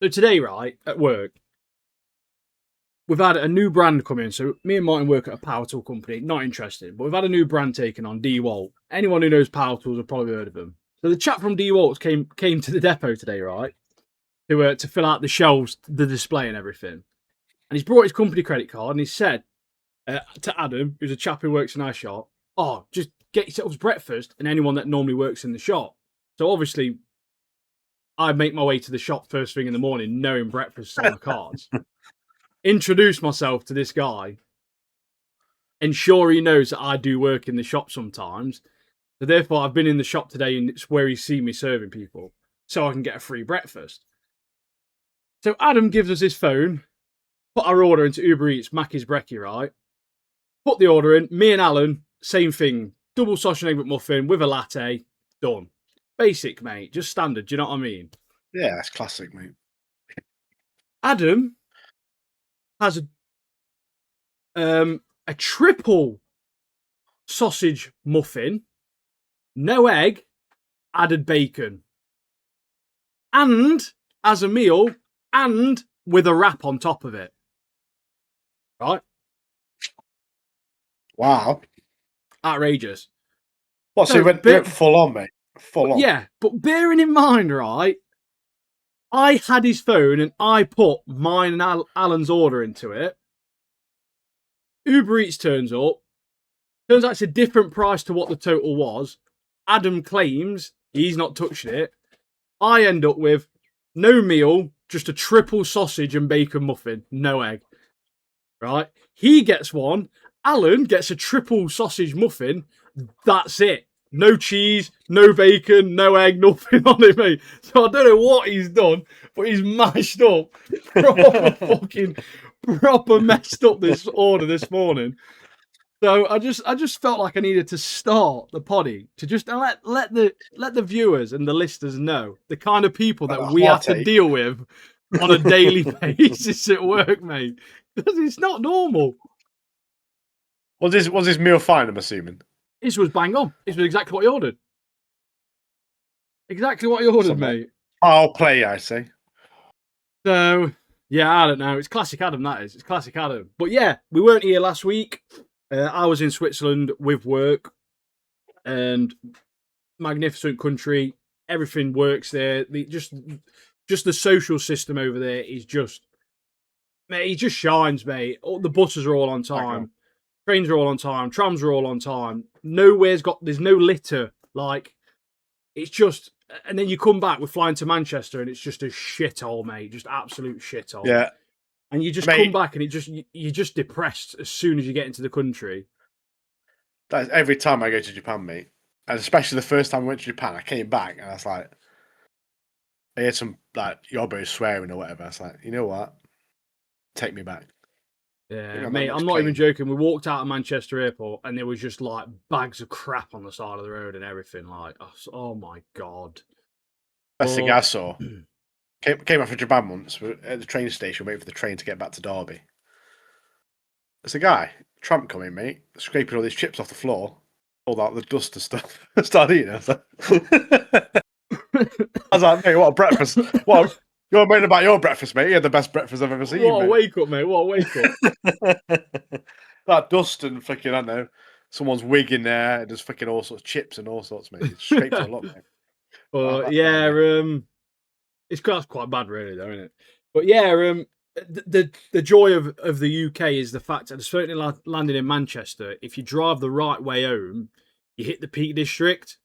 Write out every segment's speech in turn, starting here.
So today, right, at work, we've had a new brand come in. So me and Martin work at a power tool company. Not interested, but we've had a new brand taken on, DeWalt. Anyone who knows power tools have probably heard of them. So the chap from DeWalt came to the depot today, right, to fill out the shelves, the display, and everything. And he's brought his company credit card, and he said to Adam, who's a chap who works in our shop, "Oh, just get yourselves breakfast," and anyone that normally works in the shop. So obviously, I make my way to the shop first thing in the morning, knowing breakfast's on the cards. Introduce myself to this guy, ensure he knows that I do work in the shop sometimes. So therefore, I've been in the shop today, and it's where he's seen me serving people, so I can get a free breakfast. So Adam gives us his phone, put our order into Uber Eats, Mackey's Brekkie, right? Put the order in. Me and Alan, same thing. Double sausage and egg McMuffin with a latte. Done. Basic, mate. Just standard. Do you know what I mean? Yeah, that's classic, mate. Adam has a triple sausage muffin, no egg, added bacon, and as a meal, and with a wrap on top of it. Right? Wow. Outrageous. What, so you went full on, mate? Full on? Yeah, but bearing in mind, right, I had his phone and I put mine and Alan's order into it. Uber Eats turns up. Turns out it's a different price to what the total was. Adam claims he's not touching it. I end up with no meal, just a triple sausage and bacon muffin, no egg. Right? He gets one. Alan gets a triple sausage muffin. That's it. No cheese, no bacon, no egg, nothing on it, mate. So I don't know what he's done, but he's mashed up, proper messed up this order this morning. So I just felt like I needed to start the poddy to just let the viewers and the listeners know the kind of people that we have to deal with on a daily basis at work, mate. Because it's not normal. Was this meal fine, I'm assuming? This was bang on. This was exactly what he ordered. Exactly what he ordered, mate. I'll play, I say. So, yeah, I don't know. It's classic Adam, that is. It's classic Adam. But yeah, we weren't here last week. I was in Switzerland with work. And magnificent country. Everything works there. Just the social system over there is just... Mate, it just shines, mate. All the buses are all on time. Trains are all on time. Trams are all on time. There's no litter. Like, it's just, and then you come back, we're flying to Manchester, and it's just a shithole, mate. Just absolute shithole. Yeah. And you just come back, and you're just depressed as soon as you get into the country. That's every time I go to Japan, mate. And especially the first time I went to Japan, I came back, and I was like, I heard some, like, yobos swearing or whatever. I was like, you know what? Take me back. Yeah, mate, I'm not even joking. We walked out of Manchester Airport and there was just like bags of crap on the side of the road and everything. Like, oh my God. Best thing I saw. Came out from Japan once at the train station, waiting for the train to get back to Derby. There's a guy, tramp coming, mate, scraping all these chips off the floor, pulled out the dust and stuff, started eating it. I was like, mate, what a breakfast. Well, you're moaning about your breakfast, mate. You had the best breakfast I've ever seen. What a wake up, mate. What a wake up. That dust and fucking, I don't know, someone's wig in there, and there's fucking all sorts of chips and all sorts, mate. It's scraped a lot, mate. But it's quite bad, really, though, isn't it? But yeah, the joy of the UK is the fact that, certainly landing in Manchester, if you drive the right way home, you hit the Peak District.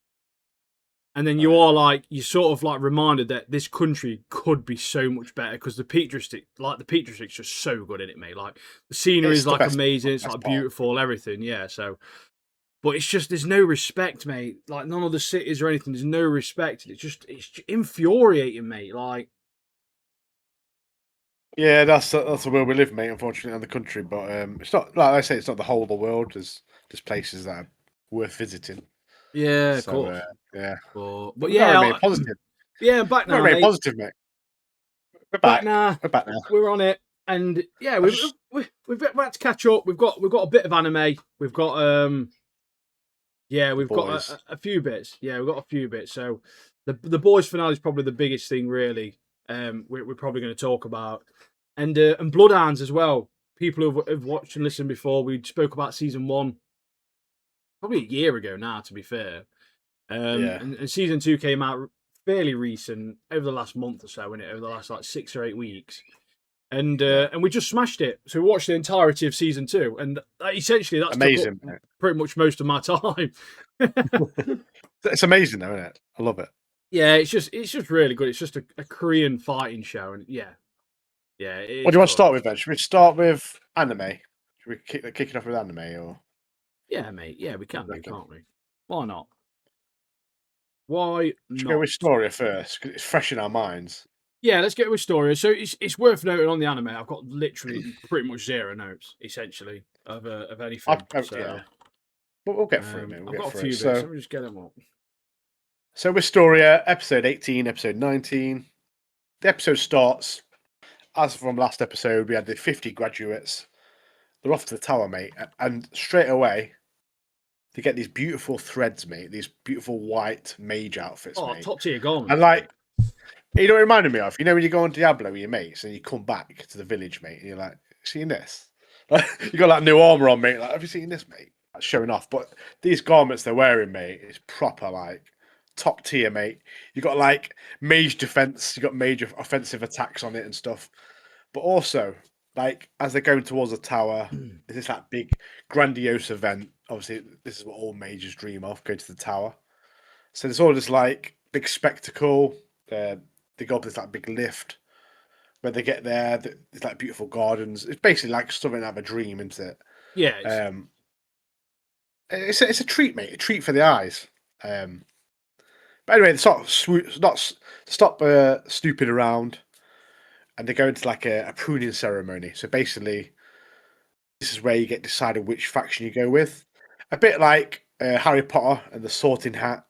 And then you're sort of like reminded that this country could be so much better because the Peak District's just so good in it, mate. Like the scenery is like amazing, it's like beautiful, everything. Yeah, so, but it's just there's no respect, mate. Like none of the cities or anything, there's no respect. It's infuriating, mate. Like, yeah, that's the world we live, mate. Unfortunately, in the country, but it's not like I say. It's not the whole of the world. There's places that are worth visiting. Yeah, of course. Yeah. But yeah, mate, positive. Yeah, I'm back now, mate. Positive, mate. We're back now. We're back now. We're on it, and yeah, we've had to catch up. We've got a bit of anime. We've got we've got a few bits. Yeah, we've got a few bits. So the boys finale is probably the biggest thing, really. we're probably going to talk about, and Bloodhounds as well. People who've watched and listened before, we spoke about season 1 probably a year ago now, to be fair. Yeah. And season 2 came out fairly recent, over the last month or so, innit? Over the last like 6 or 8 weeks. And Yeah. and we just smashed it. So we watched the entirety of season 2, and essentially that's Amazing. took up pretty much most of my time. It's amazing, though, isn't it? I love it. Yeah, it's just really good. It's just a Korean fighting show, and yeah, What do you want to good. start with then? Should we start with anime? Should we kick it off with anime, or Yeah, mate. Yeah, we can do, reckon? can't we? Why not? Why Should we go not? with Storia first because it's fresh in our minds? Yeah, let's get with story. So it's worth noting on the anime, I've got literally pretty much 0 notes, essentially, of anything. So Yeah, but we'll get through it, mate. We'll I've get got a through few it. bits. So, Let me just get them up. with Storia, episode 18, episode 19. The episode starts as from last episode. We had the 50 graduates. They're off to the tower, mate, and straight away they get these beautiful threads, mate. These beautiful white mage outfits, Oh, mate. top tier garments. And like, you know what it reminded me of? You know when you go on Diablo with your mates and you come back to the village, mate, and you're like, "Seen this?" You got like new armor on, mate. Like, have you seen this, mate? Like, showing off. But these garments they're wearing, mate, is proper like top tier, mate. You got like mage defense, you got major offensive attacks on it and stuff. But also, like as they're going towards the tower, is this like big grandiose event? Obviously, this is what all mages dream of: go to the tower. So there's all this like big spectacle. They go up this like big lift. When they get there, there's like beautiful gardens. It's basically like something out of a dream, isn't it? Yeah, It's a treat, mate. A treat for the eyes. But anyway, they stop snooping around, and they go into like a pruning ceremony. So basically, this is where you get decided which faction you go with. A bit like Harry Potter and the Sorting Hat.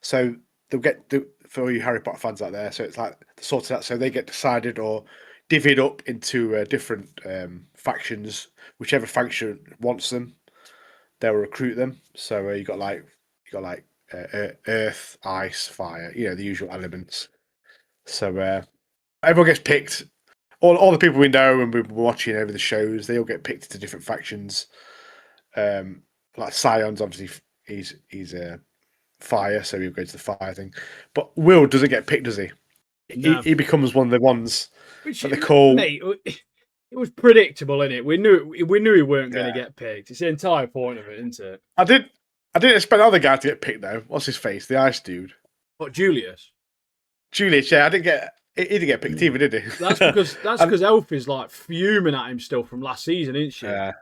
So they'll get for all you Harry Potter fans out there. So it's like the Sorting Hat. So they get decided or divvied up into different factions. Whichever faction wants them, they'll recruit them. So you got like earth, ice, fire. You know the usual elements. So everyone gets picked. All the people we know and we're watching over the shows, they all get picked into different factions. Like Sion's obviously he's fire, so he'll go to the fire thing. But Will doesn't get picked, does he? no. He becomes one of the ones Which, that they call. mate, it was predictable, innit? We knew he weren't going to get picked. It's the entire point of it, isn't it? I didn't expect the other guy to get picked though. What's his face? The ice dude. What, Julius? Julius, yeah, he didn't get picked either, did he? That's because Elf is like fuming at him still from last season, isn't she? Yeah.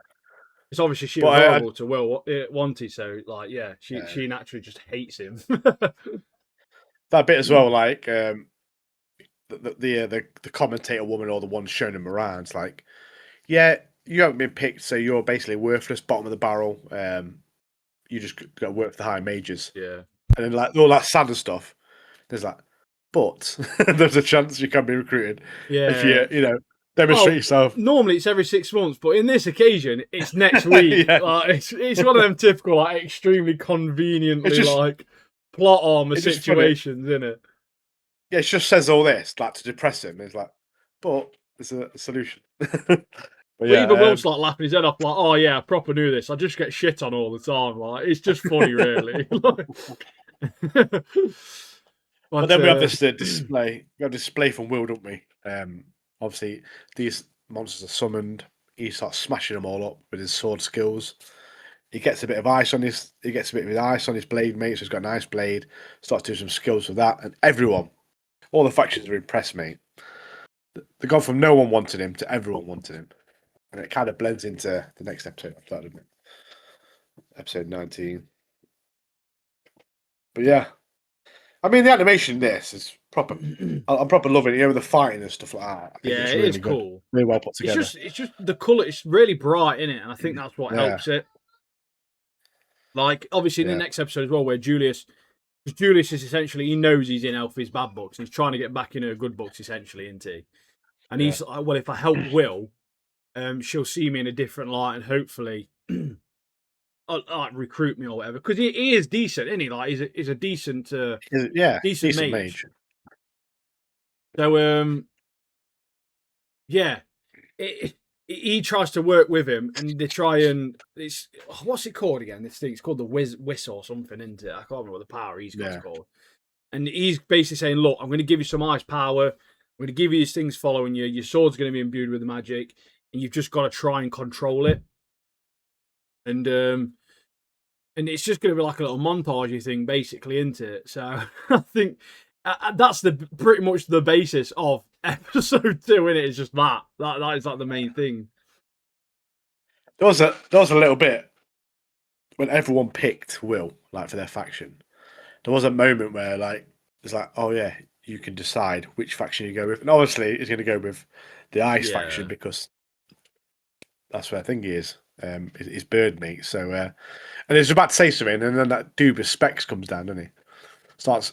It's obviously she was horrible to Will Wanty, so like she naturally just hates him. That bit as well, like the commentator woman or the one showing him around, it's like, yeah, you haven't been picked, so you're basically worthless, bottom of the barrel. You just got to work for the high majors. Yeah. And then like all that sadder stuff. There's like, but there's a chance you can be recruited if you demonstrate yourself. Normally it's every 6 months, but in this occasion it's next week. Yeah. Like it's one of them typical like extremely conveniently like plot armor situations, isn't it? Yeah, it just says all this like to depress him. It's like, but there's a solution. But yeah, even Will's like laughing his head off, like, "Oh yeah, I proper knew this. I just get shit on all the time." Like it's just funny, really. But then we have this display. We have a display from Will, don't we? Obviously, these monsters are summoned. He starts smashing them all up with his sword skills. He gets a bit of ice on his. He gets a bit of his ice on his blade, mate. So he's got an ice blade. Starts doing some skills with that, and everyone, all the factions are impressed, mate. They've gone from no one wanted him to everyone wanted him, and it kind of blends into the next episode after that, doesn't it? Episode 19. But yeah, I mean the animation in this is proper. I'm proper loving it. You know, with the fighting and stuff like that. I think yeah, it's it really is good. cool. Really well put together. It's just the colour. It's really bright in it, and I think that's what helps it. Like obviously in the next episode as well, where Julius is essentially he knows he's in Elfie's bad books. And he's trying to get back in her good books, essentially, isn't he? And he's like, well, if I help Will, she'll see me in a different light, and hopefully, like recruit me or whatever. Because he is decent, isn't he? Like he's a decent, decent mage. So yeah, he tries to work with him, and they try and what's it called again? This thing, it's called the Whiz or something, isn't it? I can't remember what the power he's got called. And he's basically saying, "Look, I'm going to give you some ice power. I'm going to give you these things following you. Your sword's going to be imbued with the magic, and you've just got to try and control it." And it's just going to be like a little montagey thing, basically, isn't it? So I think that's pretty much the basis of episode 2. In it is just that is like the main thing. There was a little bit when everyone picked Will, like, for their faction. There was a moment where, like, it's like, oh yeah, you can decide which faction you go with, and obviously he's going to go with the Ice faction because that's where Thingy is. Is bird meat. So, and he's about to say something, and then that dude with specs comes down, doesn't he? Starts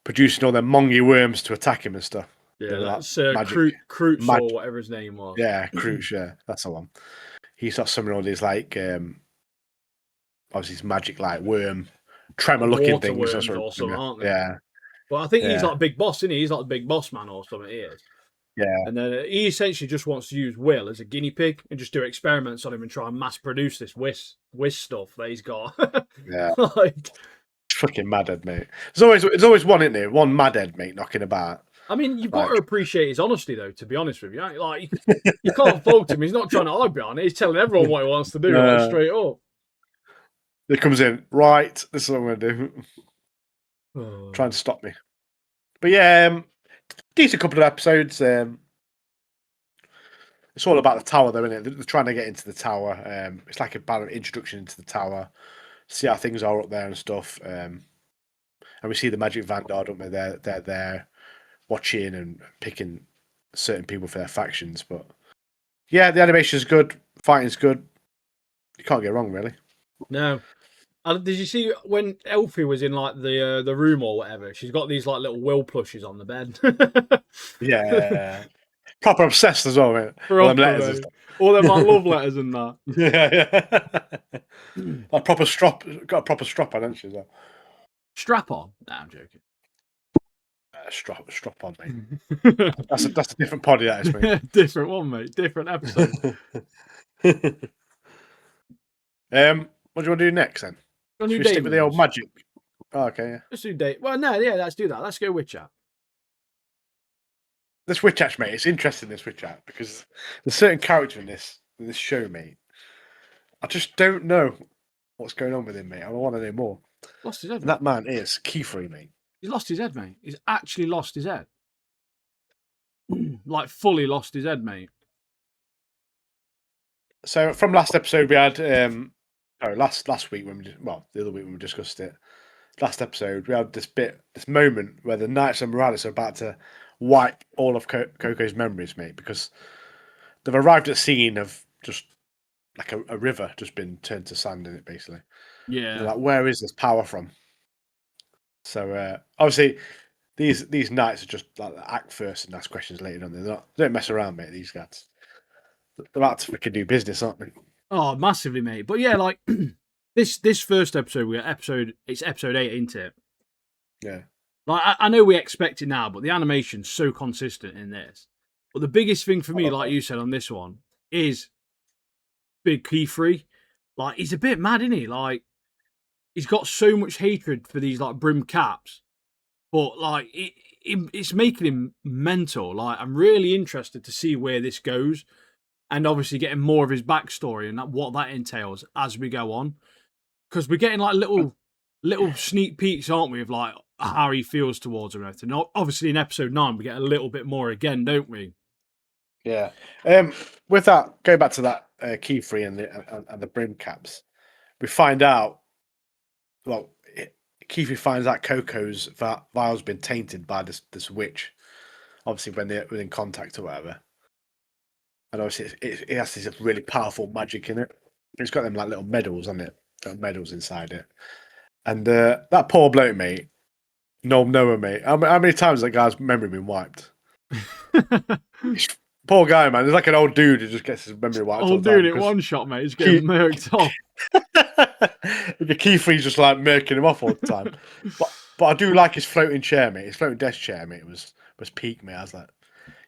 producing all their mongy worms to attack him and stuff. Yeah, that's Croots or whatever his name was. Yeah, Croots. Yeah, that's the one. He starts summoning all these, like, obviously these magic, like, worm tremor looking things or something, aren't they? Yeah. But I think he's like big boss, isn't he? He's like the big boss man or something. He is. Yeah. And then he essentially just wants to use Will as a guinea pig and just do experiments on him and try and mass produce this whiz stuff that he's got. Yeah. Like, fucking madhead, mate. There's always one, isn't there? One madhead, mate, knocking about. I mean, you've got to appreciate his honesty, though. To be honest with you, like, you can't fault him. He's not trying to argue on it. He's telling everyone what he wants to do, like, straight up. It comes in, right? This is what I'm going to do. Trying to stop me. But yeah, decent couple of episodes. It's all about the tower, though, isn't it? They're trying to get into the tower. It's like a bad introduction into the tower. See how things are up there and stuff. And we see the Magic Vanguard up there. They're there watching and picking certain people for their factions. But yeah, the animation's good. Fighting's good. You can't get wrong, really. No. Did you see when Elfie was in, like, the room or whatever? She's got these, like, little Will plushes on the bed. Yeah. Proper obsessed as well, mate. All them letters and stuff. All them, like, love letters and that. Yeah. Like, proper strap. Got a proper strap on, hasn't she? So. Strap on? Nah, I'm joking. Strap on, mate. That's a different poddy, that is, mate. Different one, mate. Different episode. What do you want to do next, then? Should we stick with the old magic? Oh, okay, yeah. Let's do date. Well, no, yeah, let's do that. Let's go Witcher. This Witcher, mate. It's interesting, this Witcher, because there's certain character in this show, mate. I just don't know what's going on with him, mate. I want to know more. Lost his head. And that man is Keyfree, mate. He's lost his head, mate. He's actually lost his head. Like, fully lost his head, mate. So from last episode, we had last week the other week when we discussed it. Last episode, we had this moment where the Knights of Morales are about to wipe all of Coco's memories, mate, because they've arrived at a scene of just like a river just been turned to sand in it, basically. Yeah. They're like, where is this power from? So obviously, these knights are just like act first and ask questions later on. They don't mess around, mate. These guys, they're about to freaking do business, aren't they? Oh, massively, mate. But yeah, like this first episode, it's episode 8, isn't it? Yeah. Like, I know we expect it now, but the animation's so consistent in this. But the biggest thing for me, like you said on this one, is Big Keyfree. Like, he's a bit mad, isn't he? Like, he's got so much hatred for these, like, brim caps. But, like, it's making him mental. Like, I'm really interested to see where this goes. And obviously getting more of his backstory and what that entails as we go on. Because we're getting, like, little sneak peeks, aren't we, of, like, how he feels towards him and everything. Obviously, in episode 9, we get a little bit more again, don't we? Yeah. With that, going back to that Keyfree and the brim caps, we find out. Well, Keyfree finds out Coco's vial's been tainted by this witch. Obviously, when they're in contact or whatever, and obviously it has this really powerful magic in it. It's got them like little medals on it, little medals inside it. And that poor bloke, mate. No, mate. How many times has that guy's memory been wiped? Poor guy, man. There's like an old dude who just gets his memory wiped. Old dude at one shot, mate. He's getting murked off. The Keyfree's just like murking him off all the time. But I do like his floating chair, mate. His floating desk chair, mate, was was peak me. I was like,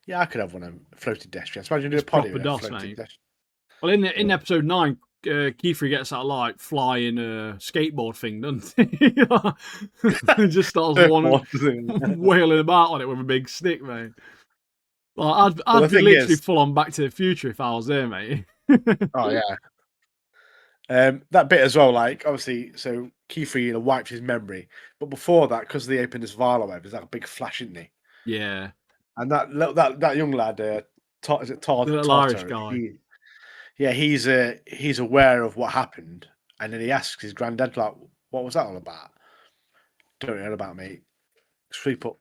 yeah, I could have one of them floated destrians. Imagine doing It's a potty proper with a DOS, floated mate. destrian. Well, in episode 9, Kiefer gets that like flying skateboard thing, doesn't he? He just starts wailing about on it with a big stick, mate. Like, Well, I'd the be thing literally is, full on Back to the Future if I was there, mate. oh yeah, that bit as well. Like obviously, so Kiefer, wipes his memory, but before that, because they opened this vial or whatever, there's that big flash, isn't he? Yeah, And that young lad, is it the little Irish Tartar? guy. He's aware of what happened, and then he asks his granddad, like, "What was that all about?" Don't know about, mate. Sweep up,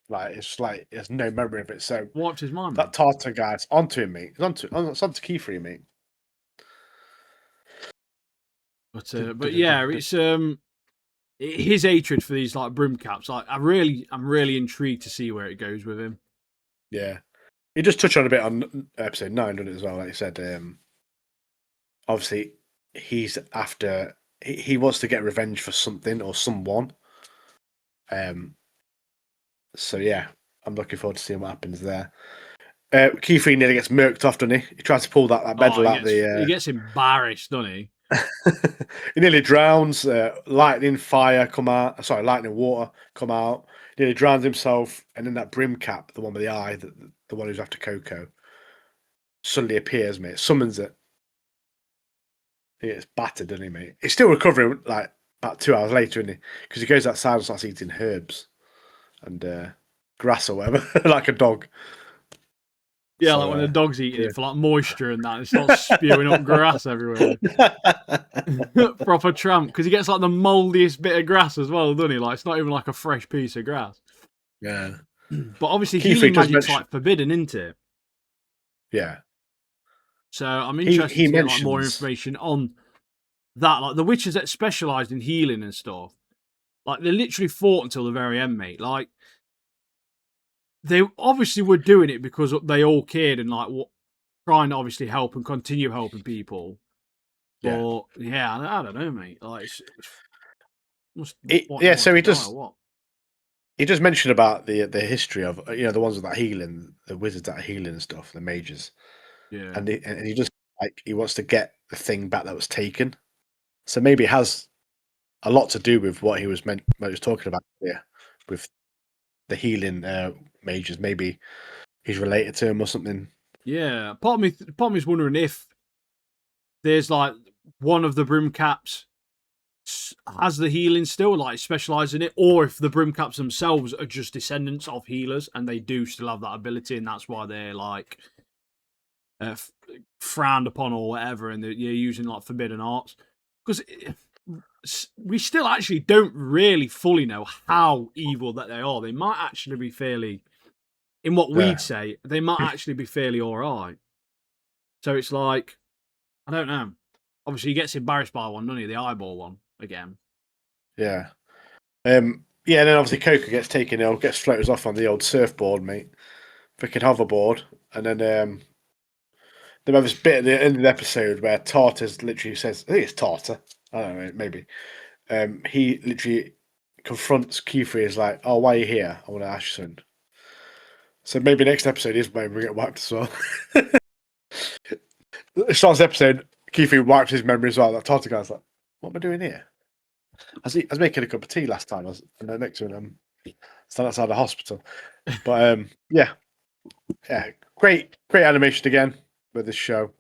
like it's like he has no memory of it. So Wiped his mind, mate. that Tartar guy's onto him, mate. It's onto Kiefer, mate. But yeah, it's his hatred for these like broom caps. Like, I'm really intrigued to see where it goes with him. Yeah, he just touched on a bit on episode 9, doesn't it, as well? Like you said, obviously he's after he wants to get revenge for something or someone. So yeah, I'm looking forward to seeing what happens there. Kiefer nearly gets murked off, doesn't he? He tries to pull that medal out He gets embarrassed, doesn't he? He nearly drowns. Lightning, fire come out. Sorry, lightning, water come out. He nearly drowns himself, and then that brim cap, the one with the eye, the one who's after Coco, suddenly appears, mate. Summons it. He gets battered, doesn't he, mate? He's still recovering, like about 2 hours later, isn't he? Because he goes outside and starts eating herbs and grass or whatever, like a dog. Yeah, So, like when the dog's eating yeah. it for like moisture and that, it starts spewing up grass everywhere. Proper tramp, because he gets like the mouldiest bit of grass as well, doesn't he? Like, it's not even like a fresh piece of grass. Yeah. But obviously, Kiefer healing does magic's mention- like forbidden, isn't it? Yeah. So I'm interested He to get like more mentions- information on that. Like the witches that specialised in healing and stuff, like they literally fought until the very end, mate. Like they obviously were doing it because they all cared and like trying to obviously help and continue helping people. Yeah. But yeah, I don't know, mate. Like So he does. What? He does mention about the history of the ones with that healing, the wizards that are healing and stuff, the mages, Yeah, and he just like he wants to get the thing back that was taken. So maybe it has a lot to do with what he was talking about here with the healing mages. Maybe he's related to him or something. yeah. Part of me's wondering if there's like one of the broom caps has the healing still, like specialize in it, or if the broom caps themselves are just descendants of healers and they do still have that ability, and that's why they're like frowned upon or whatever, and you're using like forbidden arts. Because we still actually don't really fully know how evil that they are. They might actually be fairly, in what we'd say, they might actually be fairly alright. So it's like, I don't know. Obviously, he gets embarrassed by one, doesn't he? The eyeball one again. Yeah. Yeah, and then obviously Coco gets taken ill, gets floated off on the old surfboard, mate. Freaking hoverboard. And then they have this bit at the end of the episode where Tartar's literally says, I think it's Tartar. I don't know, maybe. He literally confronts Kiefer. Is like, "Oh, why are you here? I want to ask you something." So maybe next episode is maybe we get wiped as well. It starts the episode, Kiefer wipes his memory as well. That Tartar guy's like, "What am I doing here?" I was making a cup of tea last time. I was next to him, stand outside the hospital. But yeah, great animation again with this show.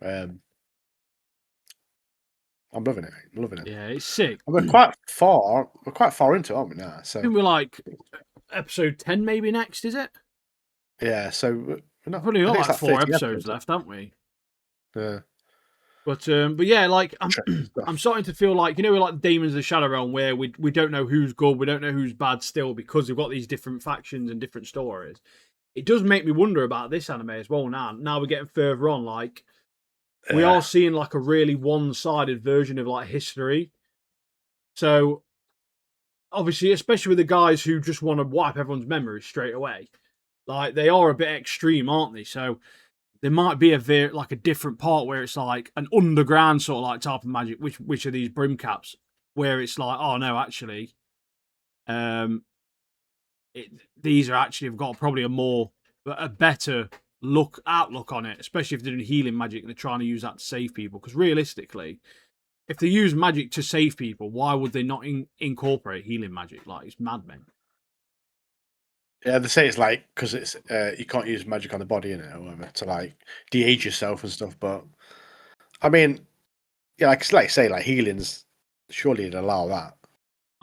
I'm loving it. I'm loving it. Yeah, it's sick. We're quite far into it, aren't we now? So I think we're like episode 10 maybe next, is it? yeah, so we're not, We've only got I think like it's 4 30 episodes left, haven't we? Yeah. But yeah, like Interesting stuff. I'm starting to feel like, we're like Demons of the Shadow Realm, where we don't know who's good, we don't know who's bad still, because we've got these different factions and different stories. It does make me wonder about this anime as well now. Now we're getting further on, like we are seeing like a really one-sided version of like history. So obviously, especially with the guys who just want to wipe everyone's memories straight away, like they are a bit extreme, aren't they? So there might be like a different part where it's like an underground sort of like type of magic, which are these brim caps, where it's like, oh no, actually, these are actually have got probably a better outlook on it, especially if they're doing healing magic and they're trying to use that to save people. Because realistically, if they use magic to save people, why would they not incorporate healing magic? Like, it's mad, man. Yeah, they say it's like because it's you can't use magic on the body in it or whatever to like de-age yourself and stuff. But I mean, yeah, like say like healings, surely you'd allow that.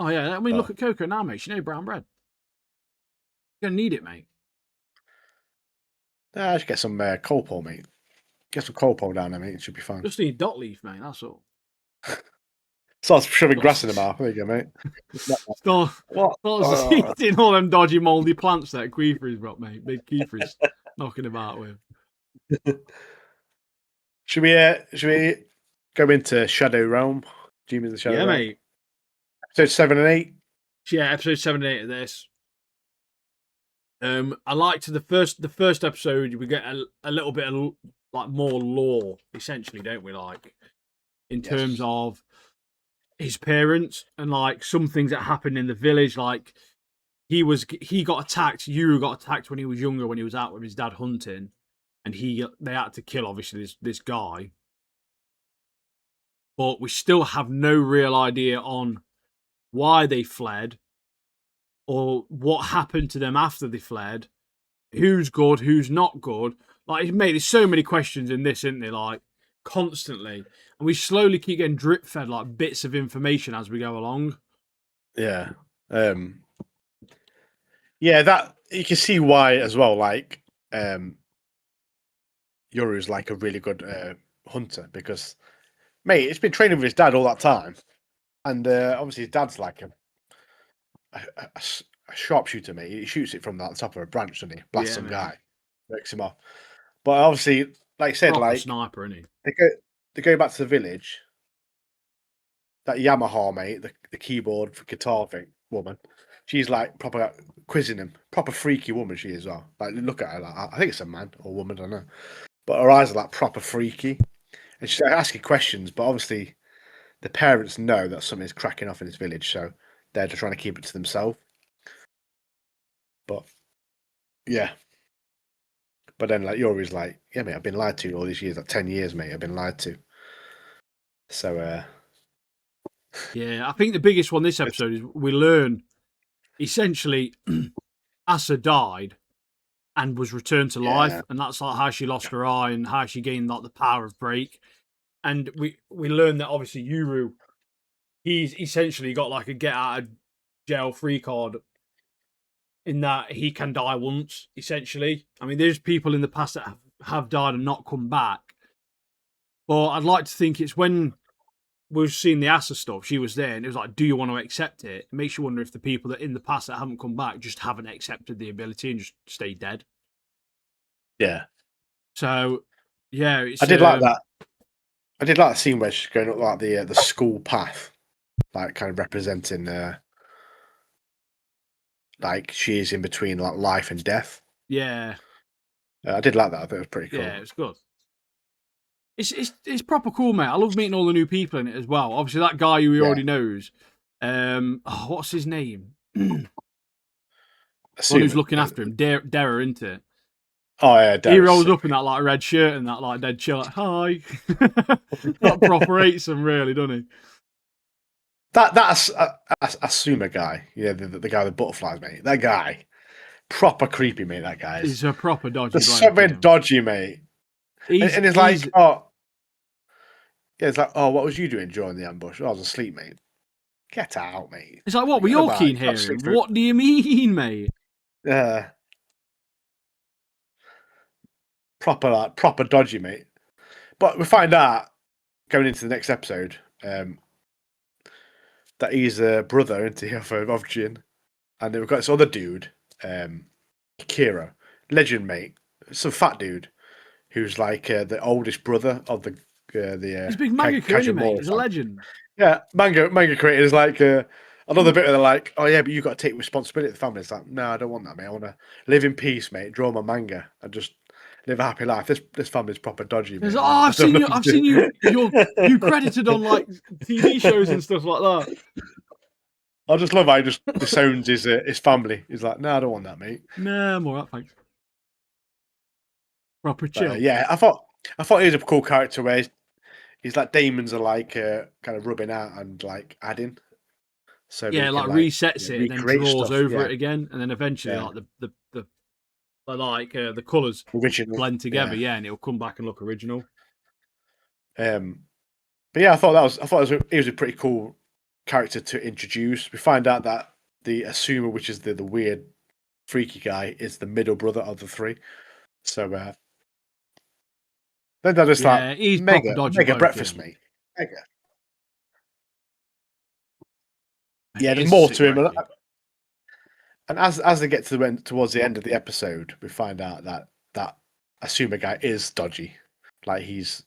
Oh yeah, I mean, look at Coco now, mate. She knows brown bread. You're gonna need it, mate. I should get some coal pole, mate. Get some coal pole down there, mate. It should be fine. Just need dot leaf, mate. That's all. Starts shoving grass in the mouth. There you go, mate. Starts eating all them dodgy mouldy plants that Queefer's brought, mate. Big Queefer's knocking about with. Should we go into Shadow Realm? Do you mean the Shadow Realm? Mate. Episode 7 and 8. Yeah, episode 7 and 8 of this. I liked the first episode. We get a little bit of like more lore, essentially, don't we? Like in terms of his parents and like some things that happened in the village. Like he got attacked. Yuru got attacked when he was younger, when he was out with his dad hunting, and they had to kill obviously this guy. But we still have no real idea on why they fled or what happened to them after they fled. Who's good, who's not good. Like, mate, there's so many questions in this, isn't there? Like, constantly. And we slowly keep getting drip fed like bits of information as we go along. Yeah. Yeah, that you can see why as well. Like, Yoru's like a really good hunter because, mate, he's been training with his dad all that time, and obviously his dad's like a sharpshooter, mate. He shoots it from the top of a branch, doesn't he? Blasts some guy, breaks him off. But obviously, like I said, Proper like sniper, isn't he? They go back to the village. That Yamaha, mate, the keyboard for guitar thing woman, she's like proper quizzing him. Proper freaky woman she is. Well, like look at her. Like, I think it's a man or woman, I don't know. But her eyes are like proper freaky, and she's like, asking questions. But obviously, the parents know that something's cracking off in this village, so they're just trying to keep it to themselves. But yeah. But then, like, you're always like, yeah, mate, I've been lied to all these years, like 10 years, mate, I've been lied to. So, yeah, I think the biggest one this episode is we learn essentially Asa died and was returned to life, and that's like how she lost her eye and how she gained like the power of break. And we learn that obviously Yuru, he's essentially got like a get out of jail free card in that he can die once, essentially. I mean, there's people in the past that have died and not come back. But I'd like to think it's when we've seen the Asa stuff, she was there, and it was like, do you want to accept it? It makes you wonder if the people that in the past that haven't come back just haven't accepted the ability and just stay dead. Yeah. So, yeah. I did like that. I did like the scene where she's going up like the school path, like kind of representing like she is in between like life and death. Yeah. I did like that. I thought it was pretty cool. Yeah, it was good. It's proper cool, mate. I love meeting all the new people in it as well. Obviously, that guy who he already knows. What's his name? One who's looking after him, Dara, isn't it? Oh yeah, Dara. He rolls up in that like red shirt and that like dead chill. Like, hi. That proper hates him, really, doesn't he? That's Asuma guy. Yeah, the guy with butterflies, mate. That guy, proper creepy, mate. That guy is. He's a proper dodgy. There's something dodgy, mate. And it's like, oh, yeah, it's like, oh, what was you doing during the ambush? I was asleep, mate. Get out, mate. It's like, what were your keen hearing? What do you mean, mate? Yeah. Proper dodgy, mate. But we find out going into the next episode that he's a brother, isn't he, of Jin, and then we've got this other dude, Kira, legend mate, some fat dude who's like the oldest brother of the he's a big manga creator, mate. He's a legend. Yeah, manga creator is like another bit of the like, oh yeah, but you got to take responsibility of the family. It's like, no, I don't want that, mate. I want to live in peace, mate. Draw my manga and just live a happy life. This family's proper dodgy. Mate. Like, oh, I've seen you credited on like TV shows and stuff like that. I just love how he just disowns his family. He's like, no, I don't want that, mate. Nah, I'm alright, thanks. Proper chill. Yeah, I thought he was a cool character where he's like demons are like kind of rubbing out and like adding. So Yeah, he can, like resets it and then recreate draws stuff. over Yeah, it again, and then eventually yeah. like the colours Original. blend together, yeah, and it'll come back and look original. But yeah, I thought he was a pretty cool character to introduce. We find out that the Asuma, which is the weird, freaky guy, is the middle brother of the three. So then they're just Yeah, like he's proper dodgy mega breakfast, bloke. mate. Mega. He Yeah, there's is more sick to him. wacky. And as they get to towards the end of the episode, we find out that Asuma guy is dodgy. Like he's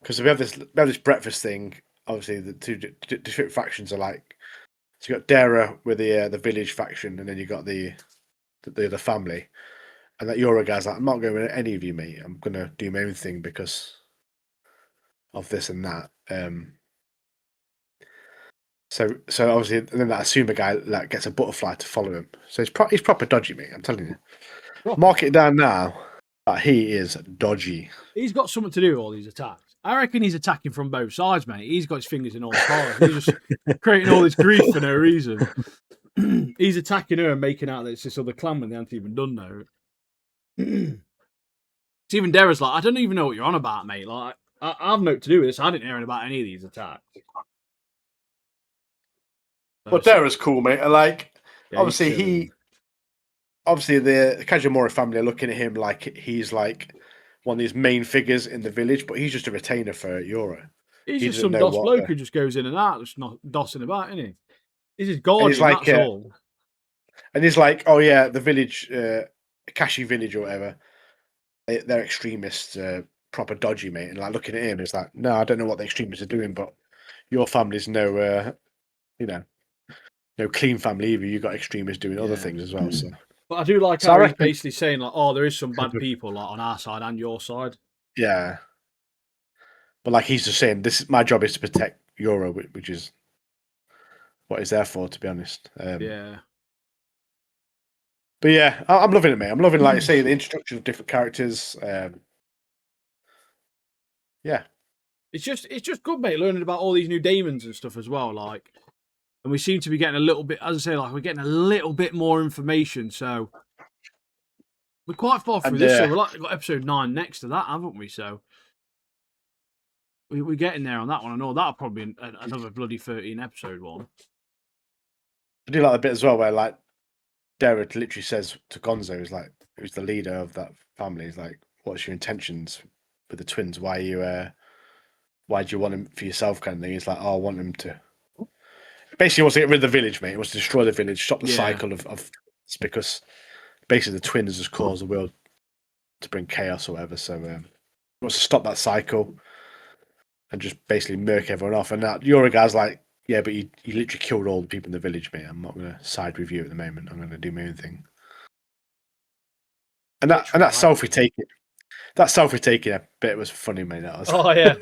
because we have this breakfast thing. Obviously, the two different factions are like. So you got Dara with the village faction, and then you got the family, and that Yoro guy's like, I'm not going with any of you, mate. I'm gonna do my own thing because of this and that. So obviously, and then that Asuma guy like gets a butterfly to follow him. So he's proper dodgy, mate. I'm telling you. Proper. Mark it down now. He is dodgy. He's got something to do with all these attacks. I reckon he's attacking from both sides, mate. He's got his fingers in all the pies. He's just creating all this grief for no reason. He's attacking her and making out that it's this other clan when they haven't even done no. It's even Dara's like, I don't even know what you're on about, mate. Like, I've no to do with this. I didn't hear about any of these attacks. But Dara's cool, mate. Like, yeah, obviously the Kajimura family are looking at him like he's like one of these main figures in the village, but he's just a retainer for Yoro. He's just some DOS bloke who just goes in and out, just not dossing about, isn't he? He's his guardian, like, that's all. And he's like, oh yeah, the village, Kashi village or whatever, they're extremists, proper dodgy, mate. And like looking at him, it's like, no, I don't know what the extremists are doing, but your family's no clean family either. You got extremists doing other things as well. So, but I do like how he's basically saying like, oh, there is some bad people like on our side and your side. Yeah, but like he's just saying, my job is to protect Yoro, which is what he's there for, to be honest. Yeah. But yeah, I'm loving it, mate. I'm loving, like I say, the introduction of different characters. Yeah, it's just good, mate. Learning about all these new demons and stuff as well. Like, and we seem to be getting a little bit, as I say, like we're getting a little bit more information. So we're quite far through this. So we're like got episode 9 next to that, haven't we? So we're getting there on that one. I know that'll probably be another bloody 13 episode one. I do like the bit as well where like Derek literally says to Gonzo, who's the leader of that family, he's like, "What's your intentions with the twins? Why do you want him for yourself?" Kind of thing. He's like, "Oh, I want him to." Basically, he wants to get rid of the village, mate. He wants to destroy the village, stop the cycle of it's because basically the twins just caused the world to bring chaos or whatever. So he wants to stop that cycle and just basically murk everyone off. And that Yoriga's like, yeah, but you literally killed all the people in the village, mate. I'm not going to side with you at the moment. I'm going to do my own thing. And that selfie taking a bit was funny, mate. That was. Oh yeah,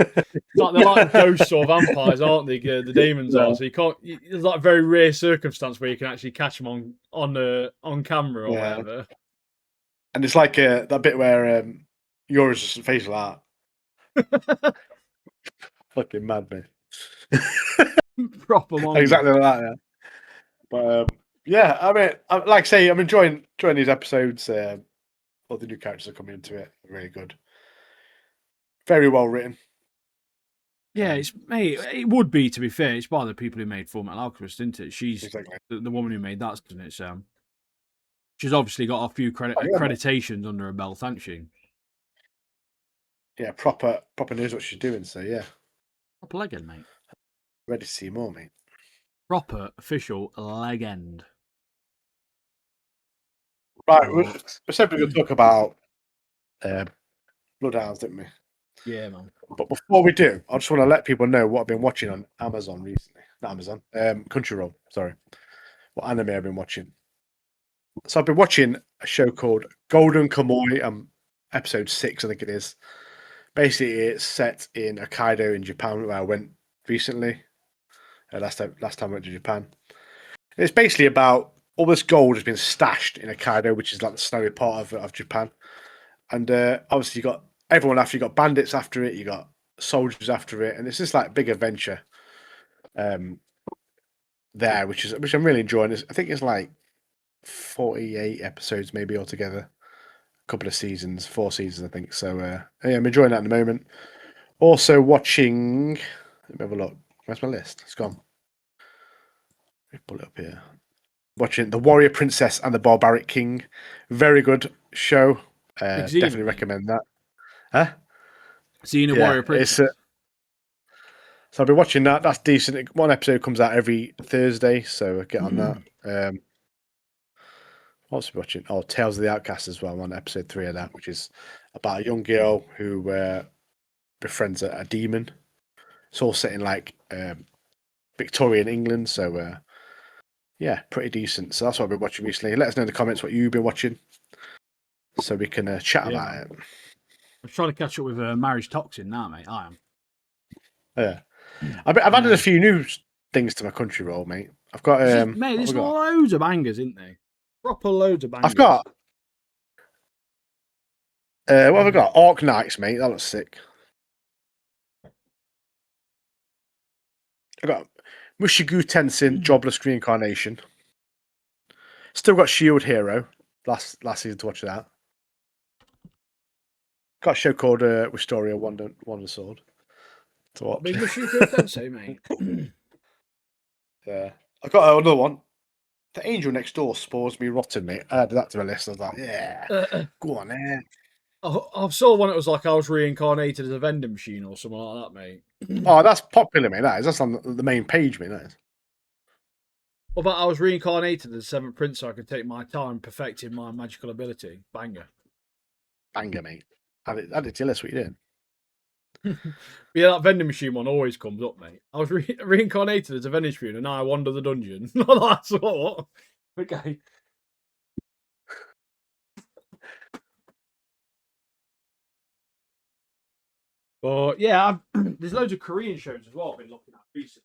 they're like ghosts or vampires, aren't they? The demons are. So you can't. There's like a very rare circumstance where you can actually catch them on camera or whatever. And it's like that bit where yours just face like that. Fucking mad, man. Proper monster. Exactly like that, yeah. But yeah, I mean, like I say, I'm enjoying these episodes. All the new characters are coming into it. Really good. Very well written. Yeah, it would be, to be fair. It's by the people who made Fullmetal Alchemist, isn't it? She's exactly the woman who made that, isn't it? So she's obviously got a few accreditations under her belt, hasn't she? Yeah, proper knows what she's doing. So yeah, proper legend, mate. Ready to see more, mate. Proper official legend. Right, we said we were going to talk about Bloodhounds, didn't we? Yeah, man. But before we do, I just want to let people know what I've been watching on Amazon recently. Not Amazon, Crunchyroll. Sorry, what anime I've been watching. So I've been watching a show called Golden Kamuy. Episode 6, I think it is. Basically, it's set in Hokkaido in Japan, where I went recently. Last time I went to Japan. It's basically about all this gold has been stashed in Hokkaido, which is like the snowy part of Japan. And obviously, you got everyone after you got bandits after it, you got soldiers after it, and it's just like big adventure there, which I'm really enjoying. I think it's like 48 episodes maybe altogether, a couple of seasons, 4 seasons, I think. So yeah, I'm enjoying that at the moment. Also watching. Let me have a look. Where's my list? It's gone. Let me pull it up here. Watching The Warrior Princess and the Barbaric King. Very good show. Definitely recommend that. Huh? Xena Yeah, Warrior Princess. So I've been watching that. That's decent. One episode comes out every Thursday, so get on that. Also watching Tales of the Outcast as well. I'm on episode 3 of that, which is about a young girl who befriends a demon. It's all set in like Victorian England, so yeah, pretty decent. So that's what I've been watching recently. Let us know in the comments what you've been watching, so we can chat about it. I'm trying to catch up with Marriage Toxin now, mate. I am. Yeah, I've added a few new things to my country roll, mate. I've got mate. There's loads of bangers, isn't there? Proper loads of bangers. I've got what have I got? Orc Knights, mate. That looks sick. I got Mushigu Tenshin, Jobless Reincarnation. Still got Shield Hero. Last season to watch that. Got a show called Wisteria Wonder Sword to watch. Big Mushigu Tensei, mate. Yeah, I got another one. The Angel Next Door Spores Me Rotten, mate. I added that to my list. I was like, yeah, go on, there. I saw one that was like I was reincarnated as a vending machine or something like that, mate. Oh, that's popular, mate. That's on the main page, mate. That is. What about I was reincarnated as Seventh Prince so I could take my time perfecting my magical ability? Banger. Banger, mate. Add it to your list, what you doing? Yeah, that vending machine one always comes up, mate. I was reincarnated as a vending machine and now I wander the dungeon. That's what? Okay. But yeah, there's loads of Korean shows as well I've been looking at recently.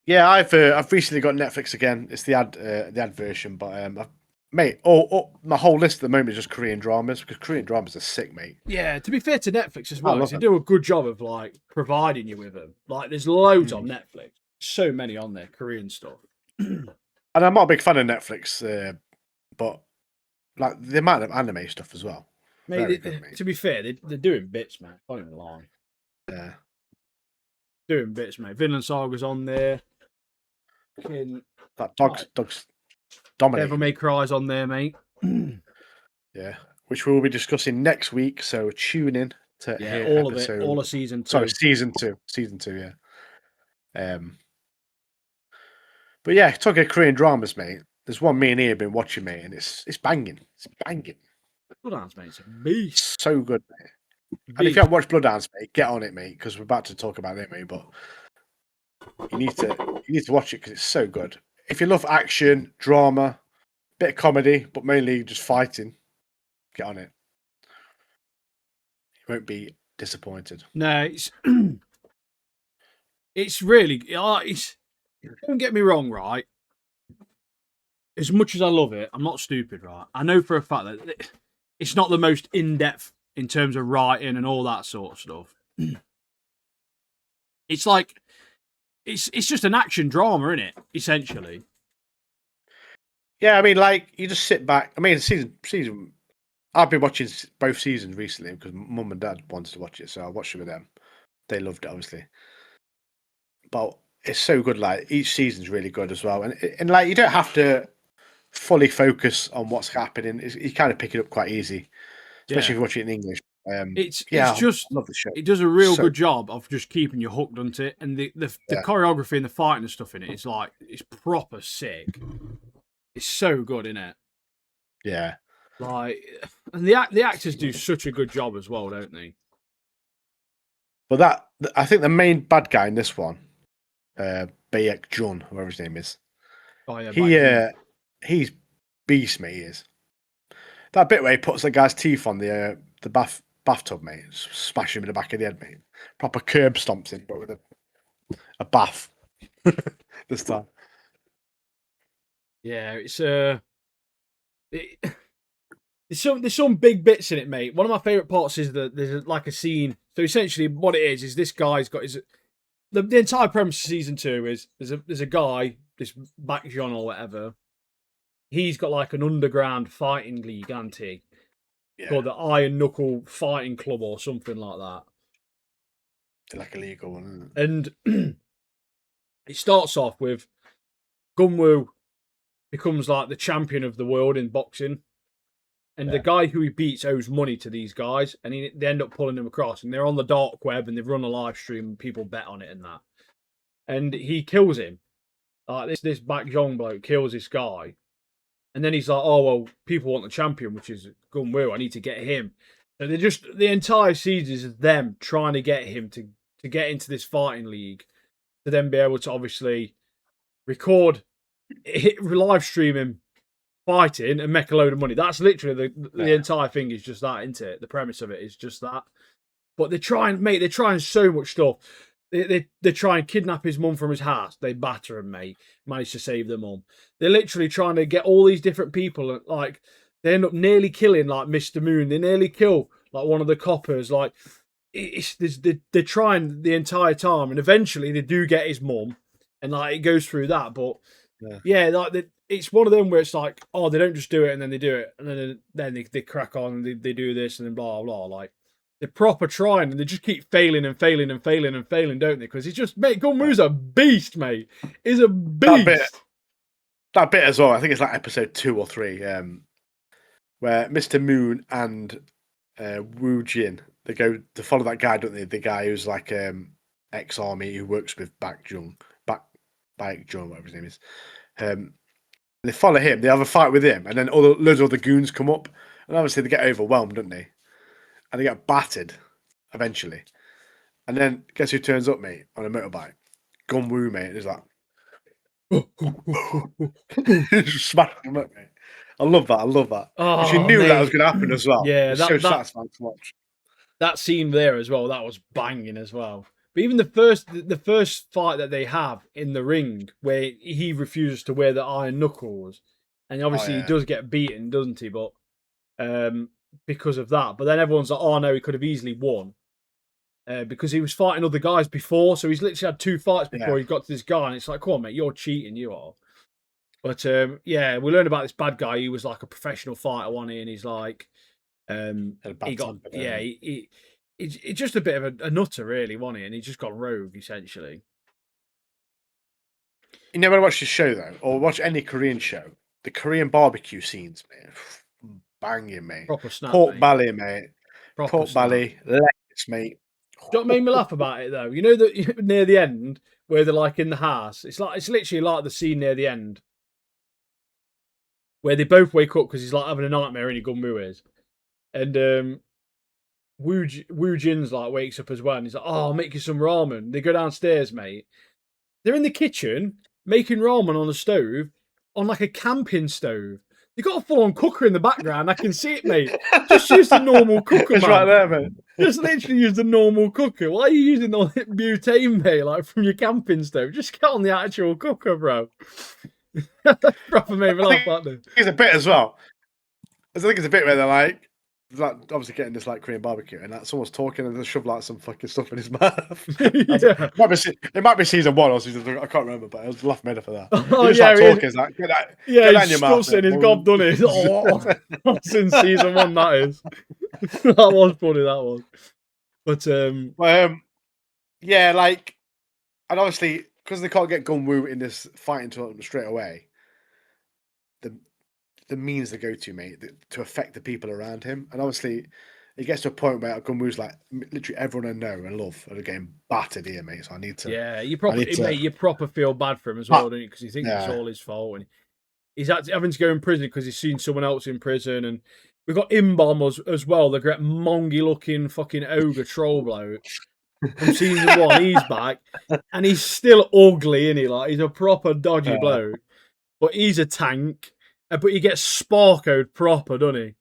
Yeah, I've recently got Netflix again. It's the ad version, but mate, my whole list at the moment is just Korean dramas because Korean dramas are sick, mate. Yeah, to be fair to Netflix as well, they do a good job of like providing you with them. Like, there's loads on Netflix, so many on there, Korean stuff. And I'm not a big fan of Netflix, but like the amount of anime stuff as well. Mate, to be fair, they're doing bits, man. Can't even lie. Yeah, doing bits, mate. Vinland Saga's on there. That dogs dominate. Devil May Cry's on there, mate. Yeah, which we will be discussing next week. So tune in to hear all episode, of it, all of season 2. Sorry, season 2. Yeah. But yeah, talking of Korean dramas, mate. There's one me and Ian have been watching, mate, and it's banging. It's banging. Bloodhounds, mate. It's a beast. So good, mate. Beast. And if you haven't watched Bloodhounds, mate, get on it, mate, because we're about to talk about it, mate. But you need to watch it because it's so good. If you love action, drama, bit of comedy, but mainly just fighting, get on it. You won't be disappointed. No, it's really. Don't get me wrong, right? As much as I love it, I'm not stupid, right? I know for a fact that it's not the most in-depth in terms of writing and all that sort of stuff. It's like it's just an action drama, isn't it? Essentially. Yeah, I mean, like you just sit back. I mean, season. I've been watching both seasons recently because Mum and Dad wanted to watch it, so I watched it with them. They loved it, obviously. But it's so good. Like each season's really good as well, and like you don't have to fully focus on what's happening. You kind of pick it up quite easy, especially if you watch it in English. It's just I love the show. It does a real good job of just keeping you hooked onto it, and the choreography and the fighting and stuff in it is like it's proper sick. It's so good, isn't it? Yeah. Like, and the actors do such a good job as well, don't they? But I think the main bad guy in this one, Baek Jun, whoever his name is, he's beast, mate. He is. That bit where he puts the guy's teeth on the bathtub, mate, smash him in the back of the head, mate. Proper curb stomps him, but with a bath this time. Yeah, it's it, there's some big bits in it, mate. One of my favourite parts is that there's like a scene. So essentially, what it is this guy's got his the entire premise of season 2 is there's a guy, this Back John or whatever. He's got like an underground fighting league, hasn't he? Yeah, Called the Iron Knuckle Fighting Club or something like that. like illegal one, isn't it? And it starts off with Gunwoo becomes like the champion of the world in boxing. And the guy who he beats owes money to these guys, and they end up pulling him across. And they're on the dark web, and they've run a live stream, and people bet on it and that. And he kills him. Like this Baek Jong bloke kills this guy, and then he's like, "Oh well, people want the champion, which is Gunwoo. I need to get him." So the entire season is them trying to get him to get into this fighting league, to then be able to obviously record, live stream him fighting and make a load of money. That's literally the entire thing is just that, isn't it? The premise of it is just that. But they're trying so much stuff. They try and kidnap his mum from his house. They batter him, mate. Manage to save the mum. They're literally trying to get all these different people. Like they end up nearly killing like Mr. Moon. They nearly kill like one of the coppers. Like they're trying the entire time, and eventually they do get his mum, and like it goes through that. But yeah, like it's one of them where it's like, oh, they don't just do it and then they do it, and then they crack on and they do this and then blah blah. Like they're proper trying and they just keep failing and failing and failing and failing, don't they? Because he's just, mate, Gunwoo's a beast, mate. He's a beast. That bit as well. I think it's like episode 2 or 3, where Mr. Moon and Woo Jin, they go to follow that guy, don't they? The guy who's like ex-army who works with Baek Jung, whatever his name is. They follow him. They have a fight with him, and then loads of other goons come up, and obviously they get overwhelmed, don't they? And they get battered eventually. And then guess who turns up, mate, on a motorbike? Gunwoo, mate. He's like, smashing him up, mate. I love that. Because you knew that was going to happen as well. Yeah, it's so satisfying to watch. That scene there as well, that was banging as well. But even the first fight that they have in the ring, where he refuses to wear the iron knuckles, and obviously he does get beaten, doesn't he? But because of that, but then everyone's like, "Oh no, he could have easily won." Because he was fighting other guys before, so he's literally had 2 fights before he got to this guy, and it's like, come on, mate, you're cheating, you are. But yeah, we learned about this bad guy. He was like a professional fighter, wasn't he? And he's like, he's just a bit of a nutter, really, wasn't he? And he just got rogue, essentially. You never watch this show though, or watch any Korean show. The Korean barbecue scenes, man, banging, mate. Proper snap, pork mate. belly, mate. Pork belly, lettuce, mate. What made me laugh about it though? You know that near the end where they're like in the house. It's literally like the scene near the end where they both wake up because he's like having a nightmare and Gunwoo is, and Woo Jin's like wakes up as well and he's like, "Oh, I'll make you some ramen." They go downstairs, mate. They're in the kitchen making ramen on a stove, on like a camping stove. They got a full-on cooker in the background. I can see it, mate. Just use the normal cooker, it's man. Right there, mate. Just literally use the normal cooker. Why are you using all that butane, mate, like from your camping stove? Just get on the actual cooker, bro. Proper made me laugh, aren't they? There's a bit as well. I think it's a bit where they're like obviously getting this like Korean barbecue, and someone's talking and they shove like some fucking stuff in his mouth. Yeah. It might be season 1 or season 3. I can't remember, but I was laughing for that. Oh, yeah, talking, he's like, get that in your mouth. He's gob done it. Oh, that's in season 1. That is. That was funny. That was. But yeah, like, and obviously because they can't get Gunwoo in this fighting tournament straight away, the means they go to, mate, to affect the people around him. And obviously, it gets to a point where Gunwoo's like, literally everyone I know and love are getting battered here, mate. So I need to. Yeah, you proper feel bad for him as well, don't you? Because you think it's all his fault, and he's having to go in prison because he's seen someone else in prison. And we've got Imbom as well, the great mongy looking fucking ogre troll bloke from season 1. He's back, and he's still ugly, isn't he? Like he's a proper dodgy bloke, but he's a tank. But he gets sparkoed proper, doesn't he?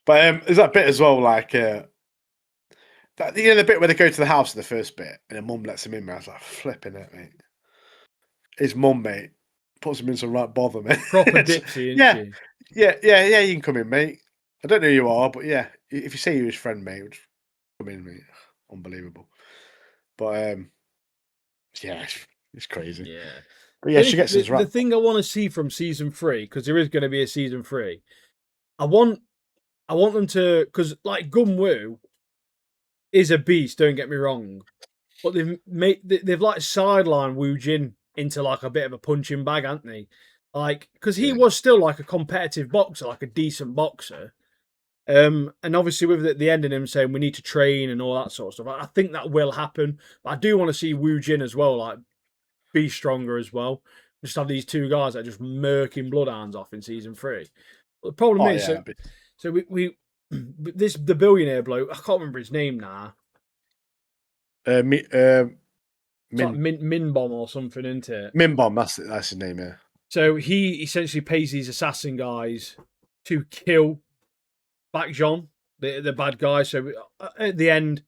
But there's that bit as well, like the bit where they go to the house in the first bit, and the mum lets him in. I was like, flipping it, mate. His mum, mate, puts him in some right bother, mate. Proper dipsy, isn't yeah, she? yeah. You can come in, mate. I don't know who you are, but yeah, if you say you're his friend, mate, just come in, mate. Unbelievable. But yeah, it's crazy. Yeah. But yeah, she gets his the right. thing I want to see from season 3, because there is going to be a season 3. I want them to, because like Gunwoo is a beast. Don't get me wrong, but they've like sidelined Wu Jin into like a bit of a punching bag, haven't they? Like, because he Yeah. was still like a competitive boxer, like a decent boxer. And obviously with the ending, him saying we need to train and all that sort of stuff, I think that will happen. But I do want to see Wu Jin as well, like be stronger as well. Just have these two guys that are just murking bloodhounds off in season 3. But the problem Oh is, yeah. so we the billionaire bloke, I can't remember his name now. Min It's like Min Bomb or something, isn't it? Minbom, that's his name, yeah. So he essentially pays these assassin guys to kill Baek Jeon, the bad guy. So at the end,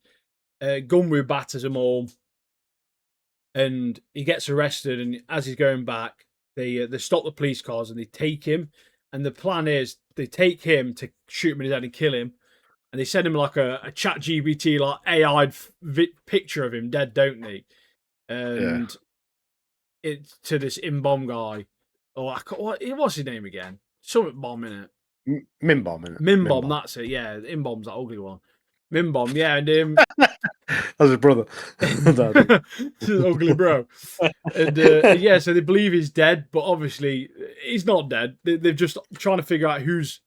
Gunwoo batters them all, and he gets arrested. And as he's going back, they stop the police cars and they take him. And the plan is they take him to shoot him in his head and kill him. And they send him like a chat GBT like AI picture of him dead, don't they? And it's to this Bomb guy. Oh, what's his name again? Summit Bomb, in it. Minbom, innit? Minbomb, that's it. Yeah, Inbomb's that ugly one. Minbomb, yeah, and That's his brother. it's an ugly bro. And yeah, so they believe he's dead, but obviously he's not dead. They're just trying to figure out who's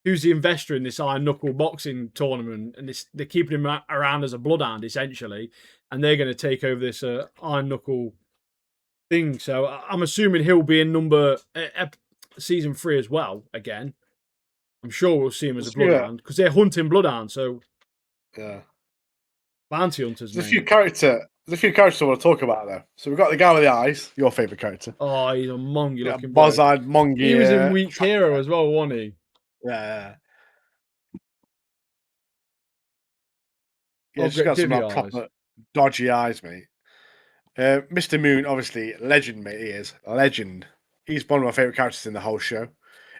the investor in this iron knuckle boxing tournament, and they're keeping him around as a bloodhound essentially, and they're going to take over this iron knuckle thing. So I'm assuming he'll be in season 3 as well again. I'm sure we'll see him as a bloodhound because they're hunting bloodhounds. So yeah, bounty hunters. There's a few characters I want to talk about though. So we've got the guy with the eyes, your favourite character. Oh, he's a mongy looking. Buzz-eyed mongy. He was in Weak Hero as well, wasn't he? Yeah. Yeah, she's got some proper dodgy eyes, mate. Mr. Moon, obviously, legend, mate. He is a legend. He's one of my favourite characters in the whole show.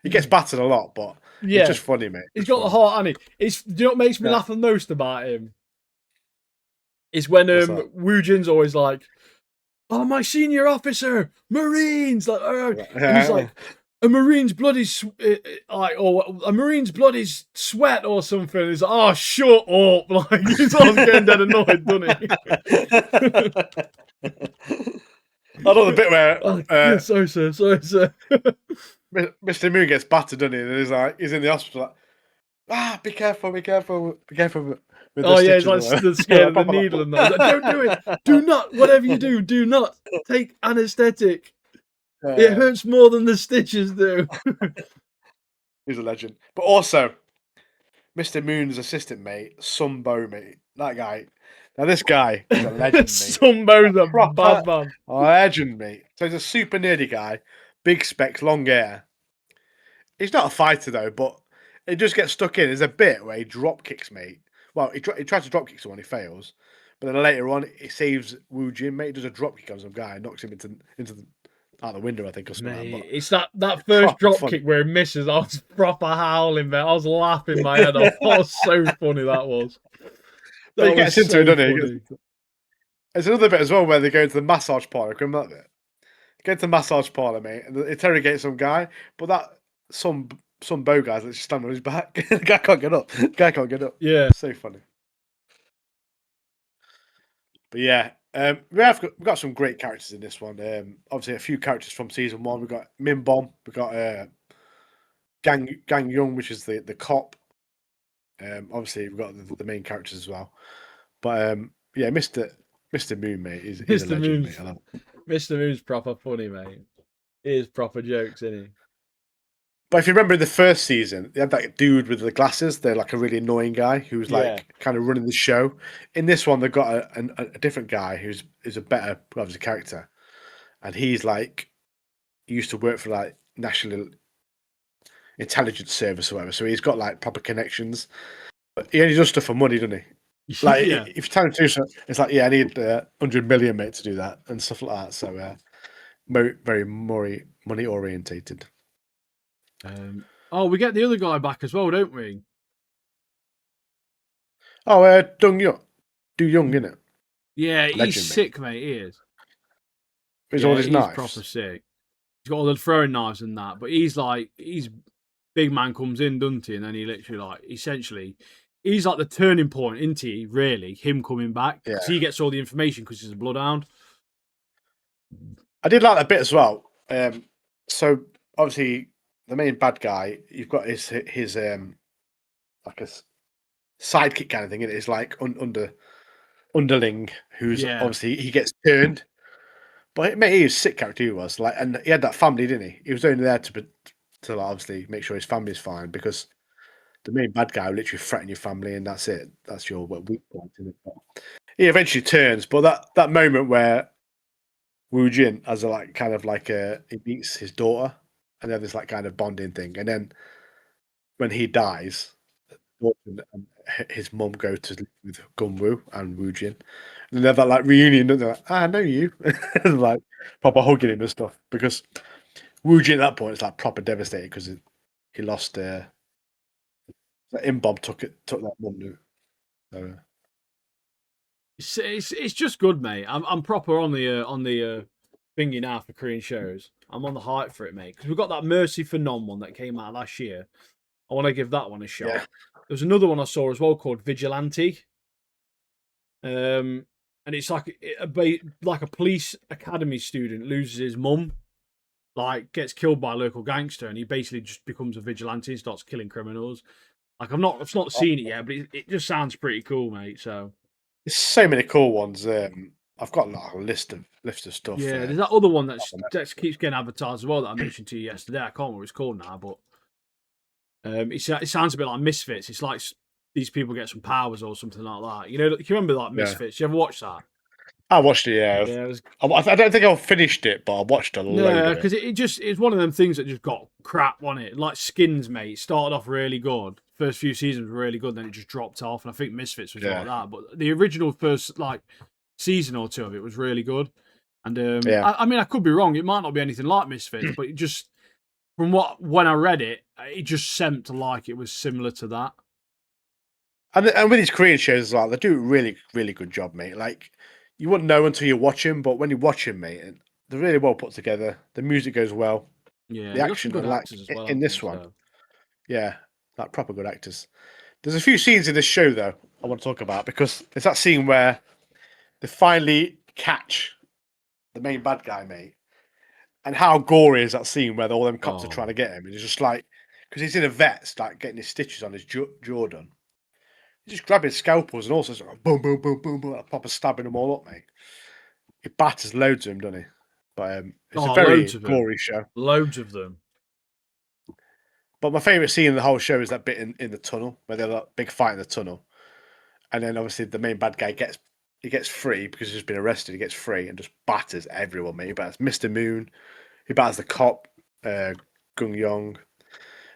He gets battered a lot, but he's just funny, mate. He's got the heart, hasn't he? Do you know what makes me laugh the most about him? Is when Wu Jin's always like, "Oh, my senior officer, Marines!" Like, and he's like, "A Marine's blood is a Marine's blood is sweat or something." He's like, "Oh, shut up!" Like he's always getting dead annoyed, doesn't he? I know the bit where yes, sorry, sir. Mr. Moon gets battered, doesn't he? And he's in the hospital like, be careful. With he's like scared of the needle and that. Like, don't do it. Do not, whatever you do not take anaesthetic. It hurts more than the stitches do. He's a legend. But also, Mr. Moon's assistant mate, Sunbo, mate. That guy. Now, this guy is a legend, mate. Sunbo's a bad man. Legend, mate. So he's a super nerdy guy, big specs, long hair. He's not a fighter, though, but he just gets stuck in. There's a bit where he drop kicks, mate. Well, he tries to drop kick someone, he fails. But then later on, he saves Wu Jin, mate. He does a drop kick on some guy, knocks him out the window, I think, or something. Mate, it's that first drop kick where he misses. I was proper howling, man. I was laughing my head off. That was so funny, that was. He gets into it, doesn't he? There's another bit as well where they go into the massage parlour. Can you remember that bit? They go to the massage parlour, mate, and they interrogate some guy, but some bow guy's just standing on his back. The guy can't get up. Yeah. So funny. But yeah, we've got some great characters in this one. Obviously, a few characters from season 1. We've got Min Bom. We've got Gang Young, which is the cop. Obviously, we've got the main characters as well. But yeah, Mr. Moon, mate, is a legend, mate. Mr. Moon's proper funny, mate. He is proper jokes, isn't he? But if you remember in the first season, they had that dude with the glasses. They're like a really annoying guy who's like kind of running the show. In this one, they've got a different guy who's a better, obviously, character, and he's like he used to work for like National Intelligence Service or whatever. So he's got like proper connections. But he only does stuff for money, doesn't he? Like if you tell him to do something, it's like, I need 100 million, mate, to do that and stuff like that. So very money orientated. We get the other guy back as well, don't we? Oh, Do Young, innit? Yeah, he's Legend, mate. sick, mate. He is. He's all Yeah, his he's proper knives. sick. He's got all the throwing knives and that, but he's big man comes in, doesn't he? And then he literally essentially, he's like the turning point, isn't he? Really, him coming back Yeah, because he gets all the information because he's a bloodhound. I did like that bit as well. So obviously the main bad guy, you've got his like a sidekick kind of thing. It is like underling who's Yeah, obviously he gets turned. But mate, he was a sick character. He was like, and he had that family, didn't he? He was only there to like, obviously make sure his family's fine because the main bad guy will literally threaten your family, and that's it. That's your weak point. Isn't it? But he eventually turns, but that moment where Wu Jin as a like kind of like he meets his daughter, and then there's like kind of bonding thing, and then when he dies, and his mum go to live with Gunwoo and Wu Jin, and they have that like reunion, and they're like, I know you, and like proper hugging him and stuff because Wu Jin at that point is like proper devastated because he lost that Imbob took that mum to. So, it's just good, mate. I'm proper on the thingy now for Korean shows. I'm on the hype for it, mate, because we've got that Mercy for None one that came out last year. I want to give that one a shot. yeah. There's another one I saw as well called Vigilante. And it's like a police academy student loses his mum, like gets killed by a local gangster, and he basically just becomes a vigilante and starts killing criminals. Like I've not seen it yet, but it just sounds pretty cool, mate. So There's so many cool ones. I've got like a list of stuff. yeah, there's that other one that keeps getting advertised as well that I mentioned to you yesterday. I can't remember what it's called now, but it sounds a bit like Misfits. It's like these people get some powers or something like that. You know, you remember like Yeah, Misfits? You ever watch that? I watched it. Yeah, Yeah, it was. I don't think I finished it, but I watched a load No, of it. because it's one of them things that just got crap on it. Like Skins, mate, started off really good. First few seasons were really good, then it just dropped off. And I think Misfits was Yeah, like that. But the original first like season or two of it was really good. And yeah, I mean, I could be wrong. It might not be anything like Misfits, but it just from when I read it, it just seemed like it was similar to that. and with these Korean shows as well, they do a really good job, mate. Like you wouldn't know until you watch them, but when you watch them, mate, they're really well put together. The music goes well, Yeah, the they got some action, good and like actors as well, in haven't they? this one, So yeah, like proper good actors. There's a few scenes in this show though I want to talk about because there's that scene where they finally catch the main bad guy, mate. And how gory is that scene where all them cops are trying to oh, get him? And it's just like, because he's in a vet, like getting his stitches on his jaw done. He's just grabbing scalpels and also sort of boom, boom, boom, boom, boom, like proper stabbing them all up, mate. He batters loads of them, doesn't he? But it's a loads very of them, gory show. loads of them. But my favourite scene in the whole show is that bit in the tunnel where they're that big fight in the tunnel, and then obviously the main bad guy gets free because he's just been arrested. He gets free and just batters everyone, mate. He batters Mr. Moon. He batters the cop, Gung Yong.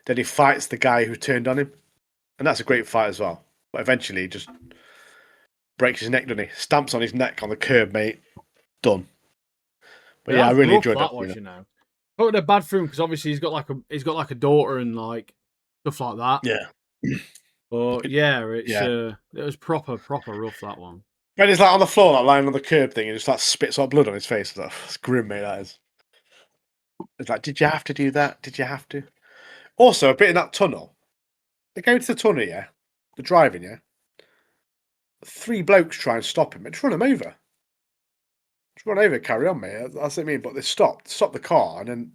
Then he fights the guy who turned on him, and that's a great fight as well. But eventually, he just breaks his neck, doesn't he? Stamps on his neck on the curb, mate. Done. But yeah, I That's really rough. enjoyed that That scene. was, you know. But they're bad for him because obviously he's got like a daughter and like stuff like that. Yeah, But yeah, yeah. it was proper rough, that one. When he's like on the floor, like lying on the curb thing, and just like spits out blood on his face. It's like, it's grim, mate. That is. It's like, did you have to do that? Did you have to? Also, a bit in that tunnel. They go into the tunnel, yeah. They're driving, yeah. Three blokes try and stop him and just run him over. Just run over, carry on, mate. That's what I mean. But they stop the car, and then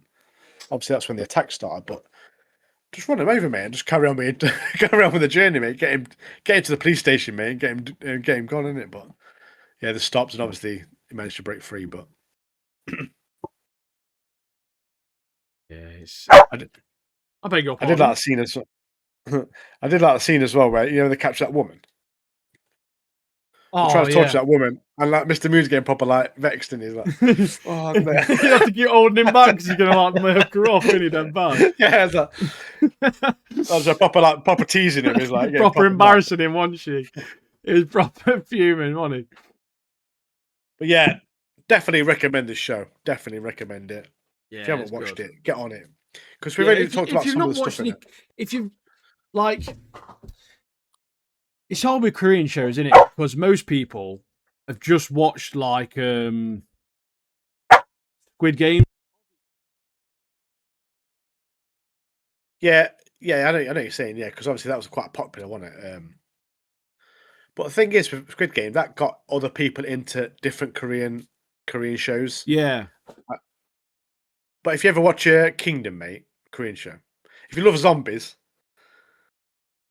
obviously that's when the attack started. But just run him over, mate, and just carry on with carry on with the journey, mate. Get him to the police station, mate, and get him gone, innit? But yeah, the stops, and obviously he managed to break free. But Yeah, I did, I beg your I did like pardon. a scene as I did like the scene as well where they catch that woman. They're trying Oh to torture yeah. that woman, and like Mr. Moon's getting proper like vexed, and he's like, "Oh, You mate." have to keep holding him back because he's gonna like murk her off, isn't he? Then bad. Yeah, it's like, I was proper teasing him. He's like getting Proper proper mad. embarrassing him, wasn't she? He was proper fuming, wasn't he? But yeah, definitely recommend this show. Definitely recommend it. Yeah, If you haven't it's watched good. it, get on it. Because we've Yeah, only talked if about you've some of not the stuff watched in any, it. if you've like, it's hard with Korean shows, isn't it? Because most people have just watched like Squid Game. Yeah, yeah, I know what you're saying. Yeah, because obviously that was quite popular, wasn't it? But the thing is, with Squid Game, that got other people into different Korean shows. Yeah, But if you ever watch Kingdom, mate, Korean show, if you love zombies,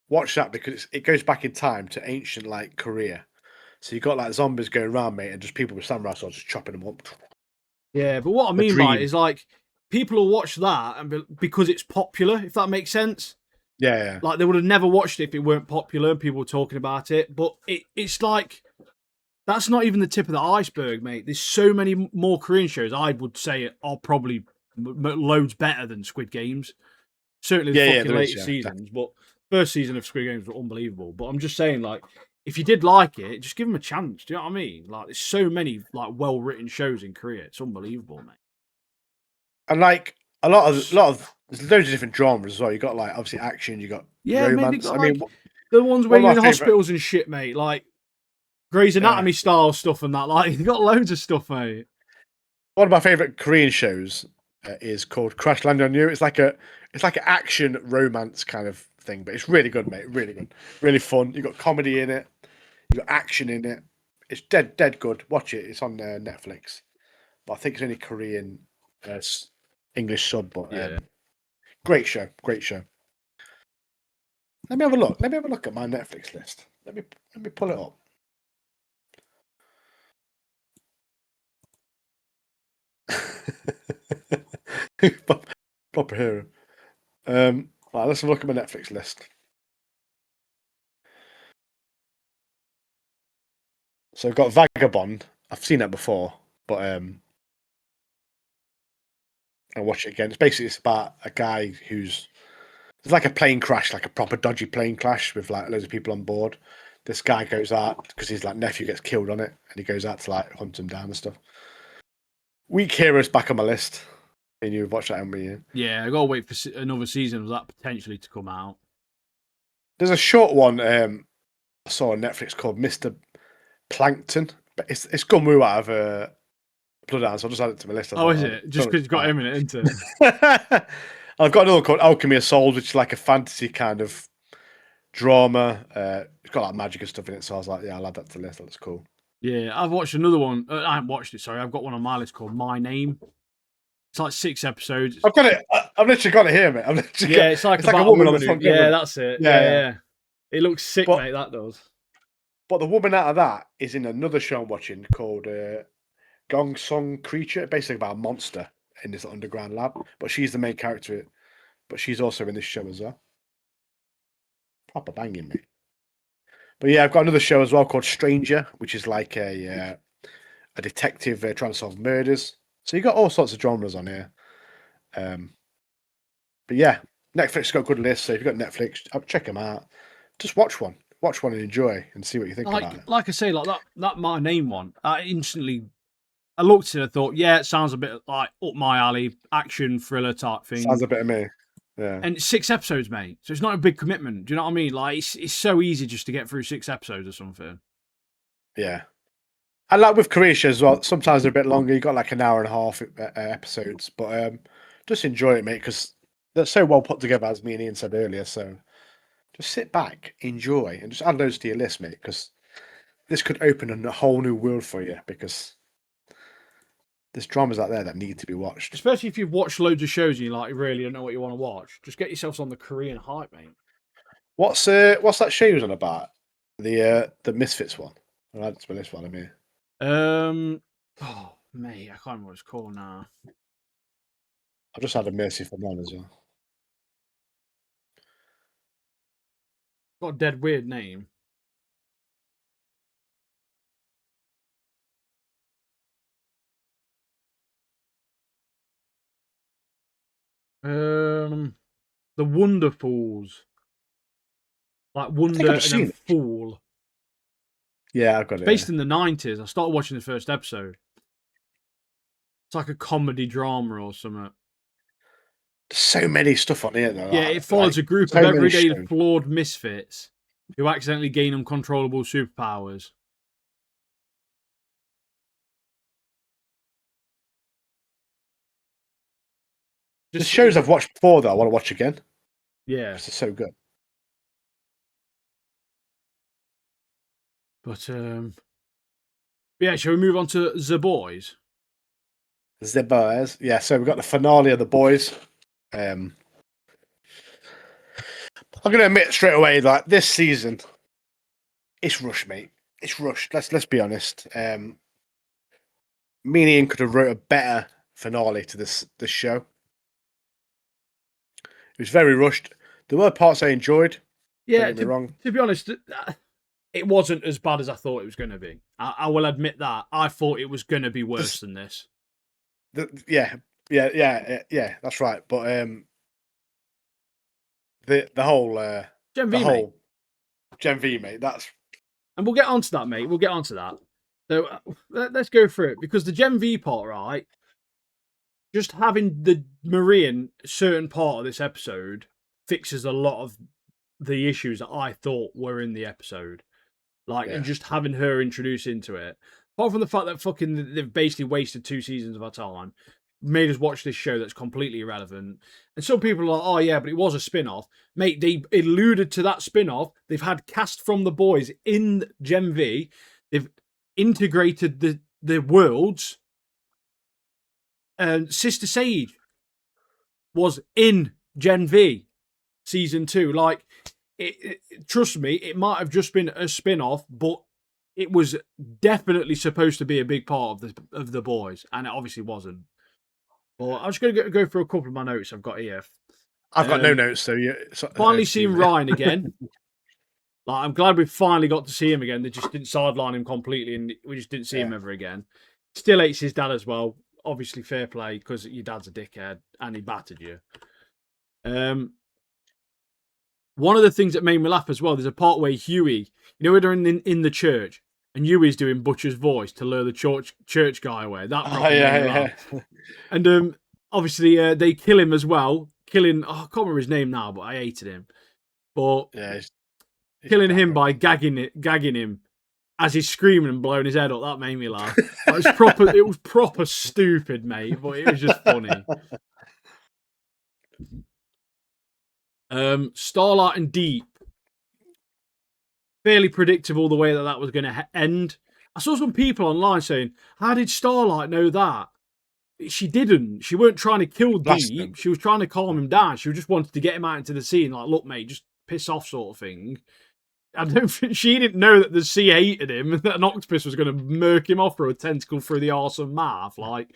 watch that because it goes back in time to ancient like Korea. So you got like zombies going around, mate, and just people with samurai swords just chopping them up. yeah. But what I The mean by it dream. is like people will watch that and because it's popular, if that makes sense. Yeah, yeah. Like they would have never watched it if it weren't popular and people were talking about it. But it's like that's not even the tip of the iceberg, mate. There's so many more Korean shows I would say are probably loads better than Squid Games. Certainly the Yeah, yeah, fucking there is, latest yeah. seasons, but first season of Squid Games were unbelievable. But I'm just saying, like, if you did like it, just give them a chance. Do you know what I mean? Like, there's so many like well written shows in Korea. It's unbelievable, mate. And like a lot of there's loads of different genres as well. You got like obviously action, you got Yeah, mate. They romance. got I mean, like the ones where one you're of in my favorite. hospitals and shit, mate. Like Grey's Anatomy style stuff and that. Like, you got loads of stuff, mate. One of my favorite Korean shows is called Crash Landing on You. It's like an action romance kind of thing, but it's really good, mate. Really good, really fun. You got comedy in it, you got action in it. It's dead good. Watch it. It's on Netflix, but I think it's only Korean, English sub. But Yeah. great show, great show. Let me have a look. Let me have a look at my Netflix list. Let me pull it up. Proper hero. Right, let's have a look at my Netflix list. So I've got Vagabond. I've seen that before, but I'll watch it again. It's about a guy who's it's like a plane crash, like a proper dodgy plane crash with like loads of people on board. This guy goes out because his like nephew gets killed on it, and he goes out to like hunt him down and stuff. Weak Heroes back on my list. And you've watched that, haven't you? Yeah, I gotta wait for another season of that potentially to come out. There's a short one I saw on Netflix called Mr. Plankton, but it's gone moo out of Bloodhound, so I'll just add it to my list. Oh, is it? Just because you got him in it, isn't it? I've got another one called Alchemy of Souls, which is like a fantasy kind of drama. It's got like magic and stuff in it, so I was like, yeah, I'll add that to the list. That's cool. Yeah, I've watched another one. I haven't watched it. Sorry, I've got one on my list called My Name. It's like 6 episodes. I've got it. I've literally got it here, mate. Yeah, it's like it's like a about woman on the who. front Yeah, cover. that's it. Yeah, Yeah, yeah. yeah. It looks sick, But mate. That does. but the woman out of that is in another show I'm watching called Gong Song Creature, basically about a monster in this underground lab. But she's the main character. But she's also in this show as well. Proper banging, mate. But yeah, I've got another show as well called Stranger, which is like a detective trying to solve murders. So you got all sorts of genres on here. But yeah, Netflix got a good list. So if you've got Netflix, check them out. Just watch one and enjoy, and see what you think about it. Like I say, like that My Name one. I looked at it, I thought, yeah, it sounds a bit like up my alley, action thriller type Sounds thing. a bit of me. Yeah, And it's 6 episodes, mate. So it's not a big commitment. Do you know what I mean? Like it's so easy just to get through 6 episodes or something. yeah. And like with Korean shows as well, sometimes they're a bit longer. You got like an hour and a half episodes, but just enjoy it, mate, because they're so well put together, as me and Ian said earlier. So just sit back, enjoy, and just add those to your list, mate, because this could open a whole new world for you. Because there's dramas out there that need to be watched. Especially if you've watched loads of shows and you like really don't know what you want to watch. Just get yourselves on the Korean hype, mate. What's that show on about? The Misfits one. I'll add it to my list while I'm here. Oh mate, I can't remember what it's called now. I've just had a Merciful Man as well. Got a dead weird name. The Wonderfools. Like I think Wonder I've and just then seen it. Fool. Yeah, I've got It's it. based Yeah. in the 90s. I started watching the first episode. It's like a comedy drama or something. There's so many stuff on here though. Yeah, it follows a group so of many everyday shows. flawed misfits who accidentally gain uncontrollable superpowers. The shows I've watched before though, I want to watch again. Yeah. Because they're so good. But yeah, shall we move on to The Boys? The Boys. Yeah, so we've got the finale of The Boys. I'm gonna admit straight away, like this season, it's rushed, mate. It's rushed. Let's be honest. Me and Ian could have wrote a better finale to this show. It was very rushed. There were parts I enjoyed. Yeah, don't get me wrong. To be honest, it wasn't as bad as I thought it was going to be. I will admit that. I thought it was going to be worse than this. Yeah, that's right. But the whole Gen V, the whole Gen V, mate. And we'll get onto that, mate. We'll get onto that. So let's go through it because the Gen V part, right? Just having the Marian certain part of this episode fixes a lot of the issues that I thought were in the episode. And just having her introduced into it. Apart from the fact that fucking they've basically wasted 2 seasons of our time, made us watch this show that's completely irrelevant. And some people are like, oh yeah, but it was a spin-off. Mate, they alluded to that spin-off. They've had cast from The Boys in Gen V. They've integrated the worlds. And Sister Sage was in Gen V season 2. Like, trust me, it might have just been a spin-off, but it was definitely supposed to be a big part of the Boys, and it obviously wasn't. Well, I'm just going to go through a couple of my notes I've got here. I've got no notes, so finally seeing Ryan again. I'm glad we finally got to see him again. They just didn't sideline him completely, and we just didn't see him ever again. Still hates his dad as well. Obviously, fair play because your dad's a dickhead and he battered you. One of the things that made me laugh as well, there's a part where Huey, when they're in the church, and Huey's doing Butcher's voice to lure the church guy away. That made me laugh. And obviously, they kill him as well. Killing, I can't remember his name now, but I hated him. But he's killing him by gagging him as he's screaming and blowing his head up. That made me laugh. It was proper stupid, mate, but it was just funny. Starlight and Deep, fairly predictable the way that was going to end. I saw some people online saying, how did Starlight know that? She didn't. She weren't trying to kill Deep. She was trying to calm him down. She just wanted to get him out into the sea and like, look, mate, just piss off sort of thing. I don't think she didn't know that the sea hated him and that an octopus was going to murk him off through a tentacle through the arse and mouth. Like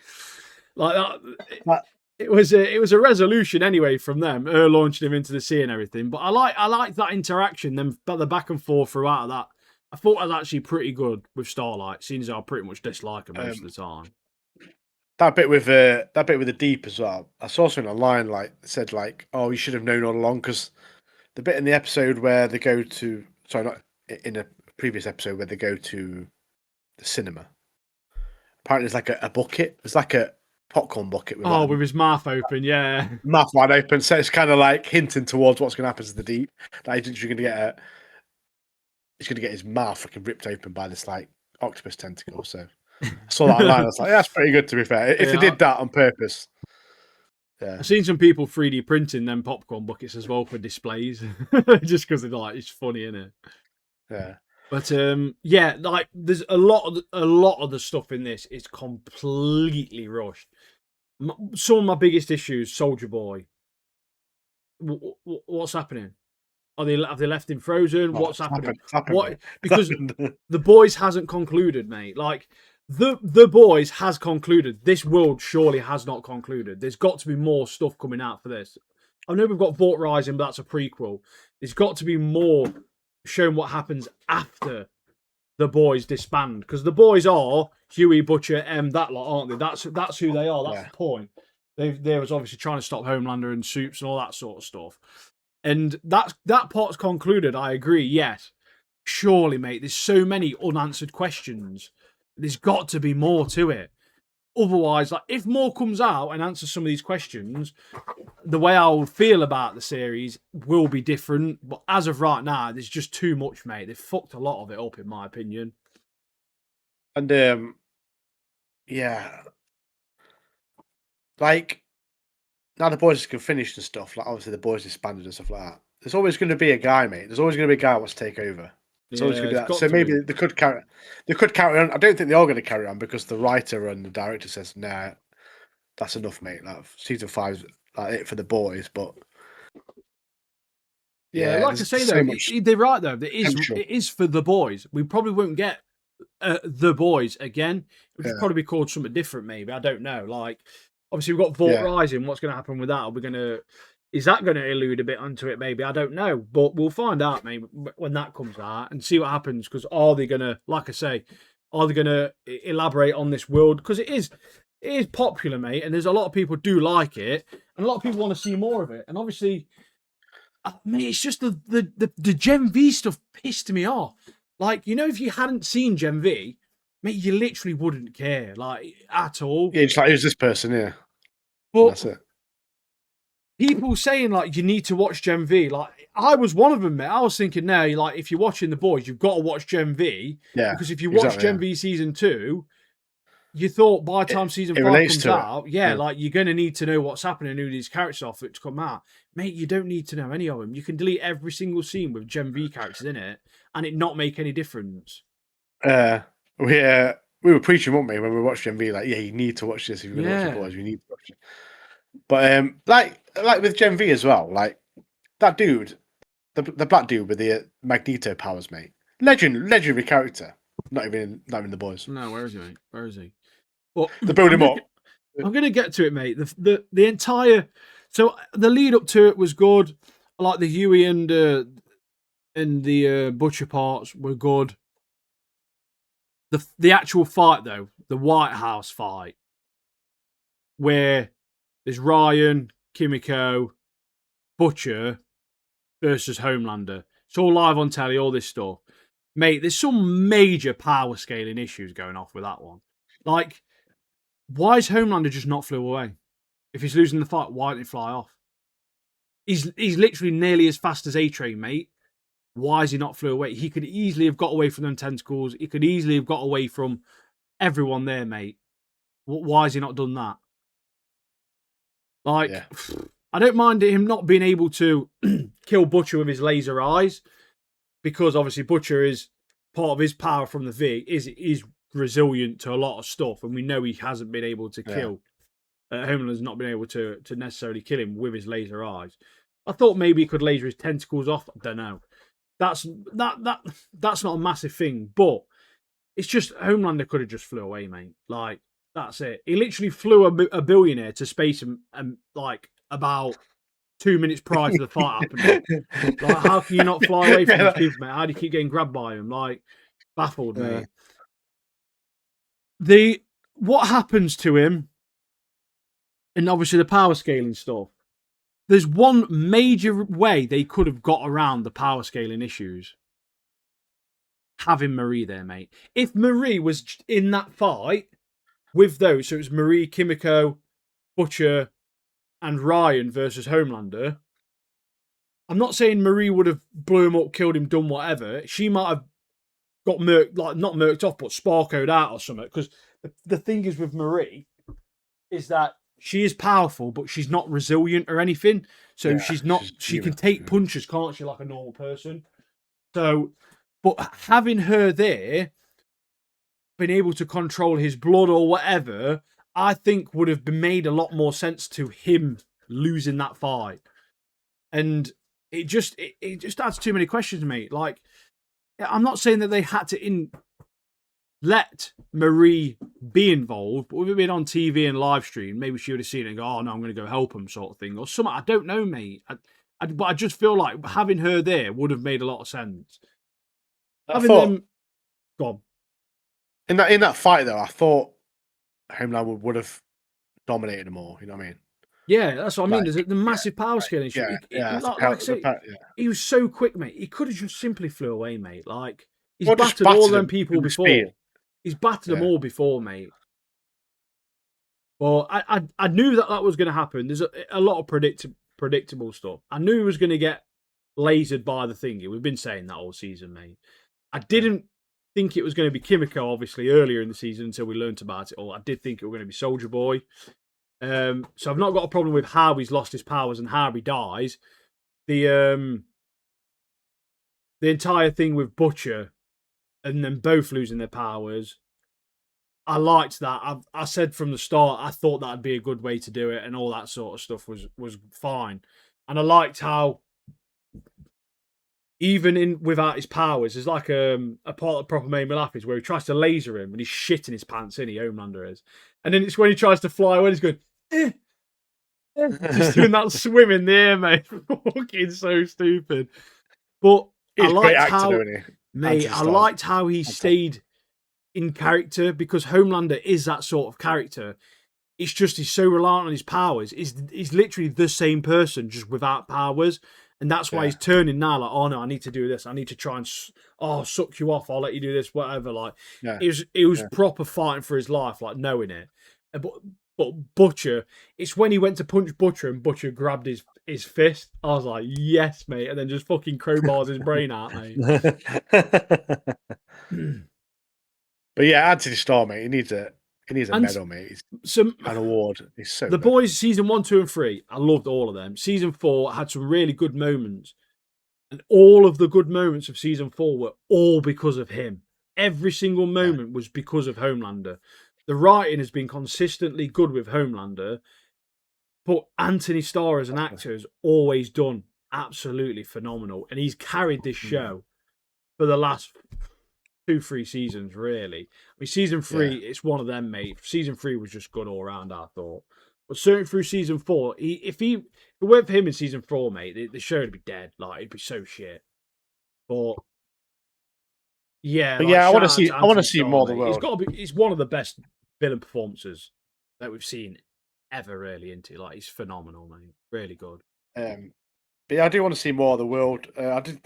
that. It was a resolution anyway from them, her launching him into the sea and everything. But I like that interaction, then the back and forth throughout that. I thought it was actually pretty good with Starlight, seeing as I pretty much dislike her most of the time. That bit with the Deep as well. I saw something online said oh, you should have known all along because the bit in the episode where they go to not in a previous episode where they go to the cinema. Apparently, there's like a bucket. There's like a popcorn bucket with his mouth open, yeah. Mouth wide open, so it's kind of like hinting towards what's going to happen to the Deep. That he's going to get he's going to get his mouth fucking ripped open by this like octopus tentacle. So I saw that online. I was like, yeah, that's pretty good to be fair. If they did that on purpose. Yeah. I've seen some people 3D printing them popcorn buckets as well for displays, just because it's funny, isn't it? Yeah. But there's a lot of the stuff in this is completely rushed. Some of my biggest issues, Soldier Boy. What's happening? Have they left him frozen? What's happening? What? Because The Boys hasn't concluded, mate. Like the Boys has concluded. This world surely has not concluded. There's got to be more stuff coming out for this. I know we've got Vought Rising, but that's a prequel. There's got to be more showing what happens after the Boys disband, because the Boys are Huey, Butcher, that lot, aren't they? That's who they are. That's the point. They was obviously trying to stop Homelander and Soups and all that sort of stuff. And that part's concluded, I agree, yes. Surely, mate, there's so many unanswered questions. There's got to be more to it. otherwise, like if more comes out and answers some of these questions, the way I will feel about the series will be different. But as of right now, there's just too much, mate. They've fucked a lot of it up, in my opinion. And yeah, like now the boys can finish and stuff. Like obviously the boys disbanded and stuff like that. There's always going to be a guy, mate. There's always going to be a guy who wants to take over. There's always going to be that. So maybe they could carry. They could carry on. I don't think they are going to carry on because the writer and the director says, "Nah, that's enough, mate. Like season 5's like it for the boys." But yeah, like I say so though, much they're right though. potential. It is for the boys. We probably won't get the boys again. It would probably be called something different, maybe. I don't know. Like obviously we've got Vault Rising. What's going to happen with that? Are we going to? Is that going to allude a bit onto it? Maybe I don't know, but we'll find out maybe when that comes out and see what happens. Because are they going to, like I say, are they going to elaborate on this world? Because it is popular, mate, and there's a lot of people do like it, and a lot of people want to see more of it. And obviously, mate, it's just the Gen V stuff pissed me off. Like if you hadn't seen Gen V, mate, you literally wouldn't care, like at all. Yeah, it's like who's this person? Yeah, but that's it. People saying like you need to watch Gen V, like I was one of them, mate. I was thinking now, like if you're watching the boys, you've got to watch Gen V. Yeah, because if you watch Gen V season 2, you thought by the time season 5 comes out, like you're going to need to know what's happening, who these characters are for it to come out. Mate, you don't need to know any of them. You can delete every single scene with Gen V characters in it and it not make any difference. We were preaching, weren't we, when we watched Gen V? Like, yeah, you need to watch this if you're going to watch the boys. You need to watch it. But like with Gen V as well, like that dude, the black dude with the Magneto powers, mate, legendary character. Not even in the boys. No, where is he, mate? Where is he? Well, they build him up. I'm going to get to it, mate. The entire the lead up to it was good. I like the Huey and the Butcher parts were good. The actual fight though, the White House fight, where there's Ryan, Kimiko, Butcher versus Homelander. It's all live on telly, all this stuff. Mate, there's some major power scaling issues going off with that one. Like, why is Homelander just not flew away? If he's losing the fight, why didn't he fly off? He's literally nearly as fast as A-Train, mate. Why is he not flew away? He could easily have got away from them tentacles. He could easily have got away from everyone there, mate. Why has he not done that? Like, I don't mind him not being able to kill Butcher with his laser eyes, because obviously Butcher is part of his power from the V is resilient to a lot of stuff, and we know he hasn't been able to kill. Homelander's not been able to necessarily kill him with his laser eyes. I thought maybe he could laser his tentacles off. I don't know. That's not a massive thing, but it's just Homelander could have just flew away, mate. Like, that's it. He literally flew a billionaire to space and like about 2 minutes prior to the fight happening. Like, how can you not fly away from these people, mate? How do you keep getting grabbed by them? Like, baffled, mate. What happens to him, and obviously the power scaling stuff. There's one major way they could have got around the power scaling issues. Having Marie there, mate. If Marie was in that fight with those, so it was Marie, Kimiko, Butcher, and Ryan versus Homelander. I'm not saying Marie would have blew him up, killed him, done whatever. She might have got murked, like not murked off, but sparkoed out or something. Because the thing is with Marie is that she is powerful, but she's not resilient or anything. So she can take punches, can't she, like a normal person? So, but having her there, being able to control his blood or whatever, I think would have been made a lot more sense to him losing that fight. And it just adds too many questions, mate. Like, I'm not saying that they had to let Marie be involved, but with it being on TV and live stream, maybe she would have seen it and go, oh, no, I'm going to go help him, sort of thing. Or something. I don't know, mate. But I just feel like having her there would have made a lot of sense. Go on. In that fight, though, I thought Homelander would have dominated them all. You know what I mean? Yeah, that's what I mean. There's the massive power scaling. Like I say, he was so quick, mate. He could have just simply flew away, mate. Like, he's battered all them people before. He's battered them all before, mate. Well, I knew that was going to happen. There's a lot of predictable stuff. I knew he was going to get lasered by the thingy. We've been saying that all season, mate. I didn't think it was going to be Kimiko, obviously, earlier in the season until we learnt about it all. I did think it was going to be Soldier Boy. So I've not got a problem with how he's lost his powers and how he dies. The entire thing with Butcher and then both losing their powers, I liked that. I said from the start I thought that'd be a good way to do it, and all that sort of stuff was fine. And I liked how even in without his powers, there's like a part that proper made me laugh is where he tries to laser him and he's shitting his pants in. He Homelander is, and then it's when he tries to fly away, he's going. Just doing that swim in the air, mate. Fucking so stupid. But He's I a great liked actor, how, isn't he? mate, I liked how he stayed in character because Homelander is that sort of character. It's just he's so reliant on his powers. He's literally the same person, just without powers. And that's why he's turning now, like, oh no, I need to do this. I need to try and suck you off. I'll let you do this, whatever. Like, it was proper fighting for his life, like knowing it. But Butcher, it's when he went to punch Butcher and Butcher grabbed his fist. I was like, yes, mate, and then just fucking crowbars his brain out, mate. But yeah, Anthony Starr, mate, he needs a medal, mate. An award. He's so the good. Boys season 1, 2, and 3. I loved all of them. Season 4 had some really good moments, and all of the good moments of season 4 were all because of him. Every single moment was because of Homelander. The writing has been consistently good with Homelander, but Anthony Starr as an actor has always done absolutely phenomenal, and he's carried this show for the last 2-3 seasons, really. I mean, season 3, it's one of them, mate. Season 3 was just good all around, I thought. But certainly through season 4, if it weren't for him in season 4, mate, the show would be dead. Like, it'd be so shit. But yeah, but like, I want to see Starr, more of the mate. world. He's one of the best villain performances that we've seen ever, really. Into like, he's phenomenal, mate. Really good. But yeah, I do want to see more of the world. I do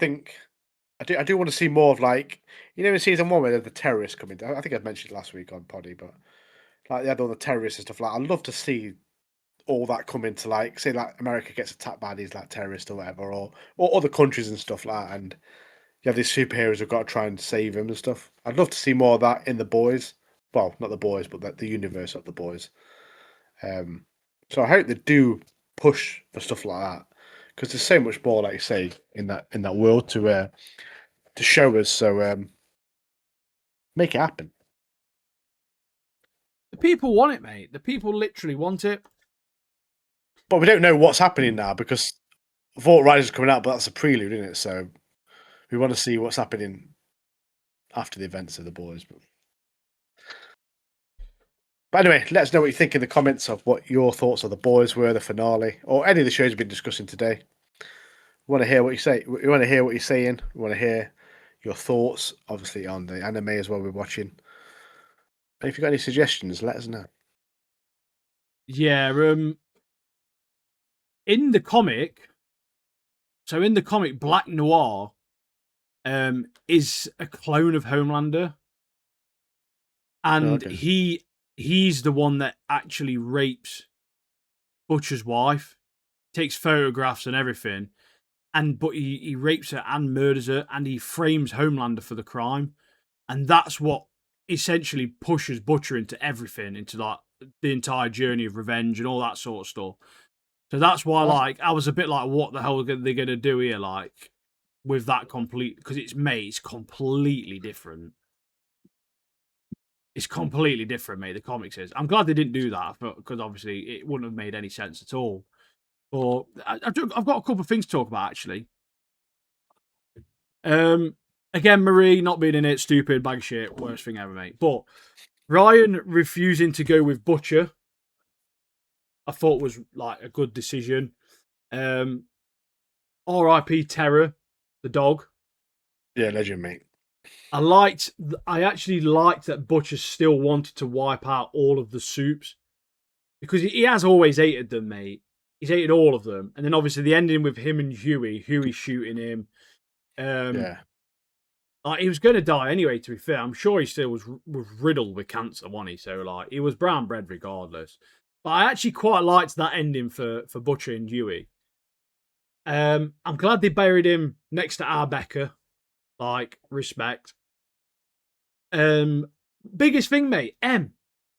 want to see more of, like, in season 1 where the terrorists come in. I think I mentioned it last week on Poddy, but like they had all the terrorists and stuff. Like, I'd love to see all that come into, like, say, like America gets attacked by these like terrorists or whatever, or other countries and stuff like that, and you have these superheroes who've got to try and save them and stuff. I'd love to see more of that in the Boys. Well, not the Boys, but the universe of the Boys. So I hope they do push for stuff like that, because there's so much more, like you say, in that world to show us. So make it happen. The people want it, mate. The people literally want it. But we don't know what's happening now because Vault Rider's coming out, but that's a prelude, isn't it? So we want to see what's happening after the events of the Boys. But anyway, let us know what you think in the comments of what your thoughts of the Boys were, the finale, or any of the shows we've been discussing today. We want to hear what you say. We want to hear what you're saying. We want to hear your thoughts, obviously, on the anime as well we're watching. And if you've got any suggestions, let us know. Yeah, in the comic, Black Noir is a clone of Homelander. And he's the one that actually rapes Butcher's wife, takes photographs and everything, but he rapes her and murders her, and he frames Homelander for the crime. And that's what essentially pushes Butcher into everything, into like the entire journey of revenge and all that sort of stuff. So that's why, like, I was a bit like, what the hell are they going to do here, like, with that complete? Because it's completely different. It's completely different, mate. The comics is. I'm glad they didn't do that because obviously it wouldn't have made any sense at all. But I've got a couple of things to talk about actually. Again, Marie not being in it, stupid bag of shit, worst thing ever, mate. But Ryan refusing to go with Butcher, I thought was like a good decision. R.I.P. Terror, the dog. Yeah, legend, mate. I actually liked that Butcher still wanted to wipe out all of the Supes because he has always hated them, mate. He's hated all of them, and then obviously the ending with him and Huey shooting him. Like, he was going to die anyway. To be fair, I'm sure he still was riddled with cancer, wasn't he? So like, he was brown bread regardless. But I actually quite liked that ending for Butcher and Dewey. I'm glad they buried him next to Arbecker. Like, respect. Biggest thing, mate, getting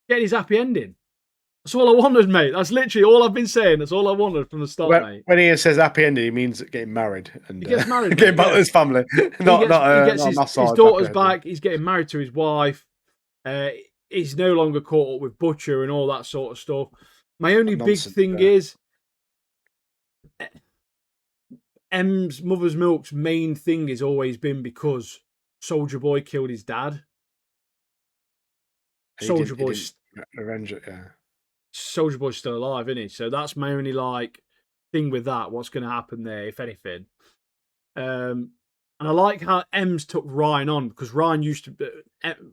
his happy ending. That's all I wanted, mate. That's literally all I've been saying. That's all I wanted from the start, mate. When Ian says happy ending, he means getting married and He gets married, getting mate, back yeah. with his family. He gets his massage daughter's happy ending. back. He's getting married to his wife. He's no longer caught up with Butcher and all that sort of stuff. My only big thing is M's Mother's Milk's main thing has always been because Soldier Boy killed his dad. Soldier Boy's revenge it, yeah. Soldier Boy's still alive, isn't he? So that's my only like thing with that. What's going to happen there, if anything? And I like how M's took Ryan on because Ryan used to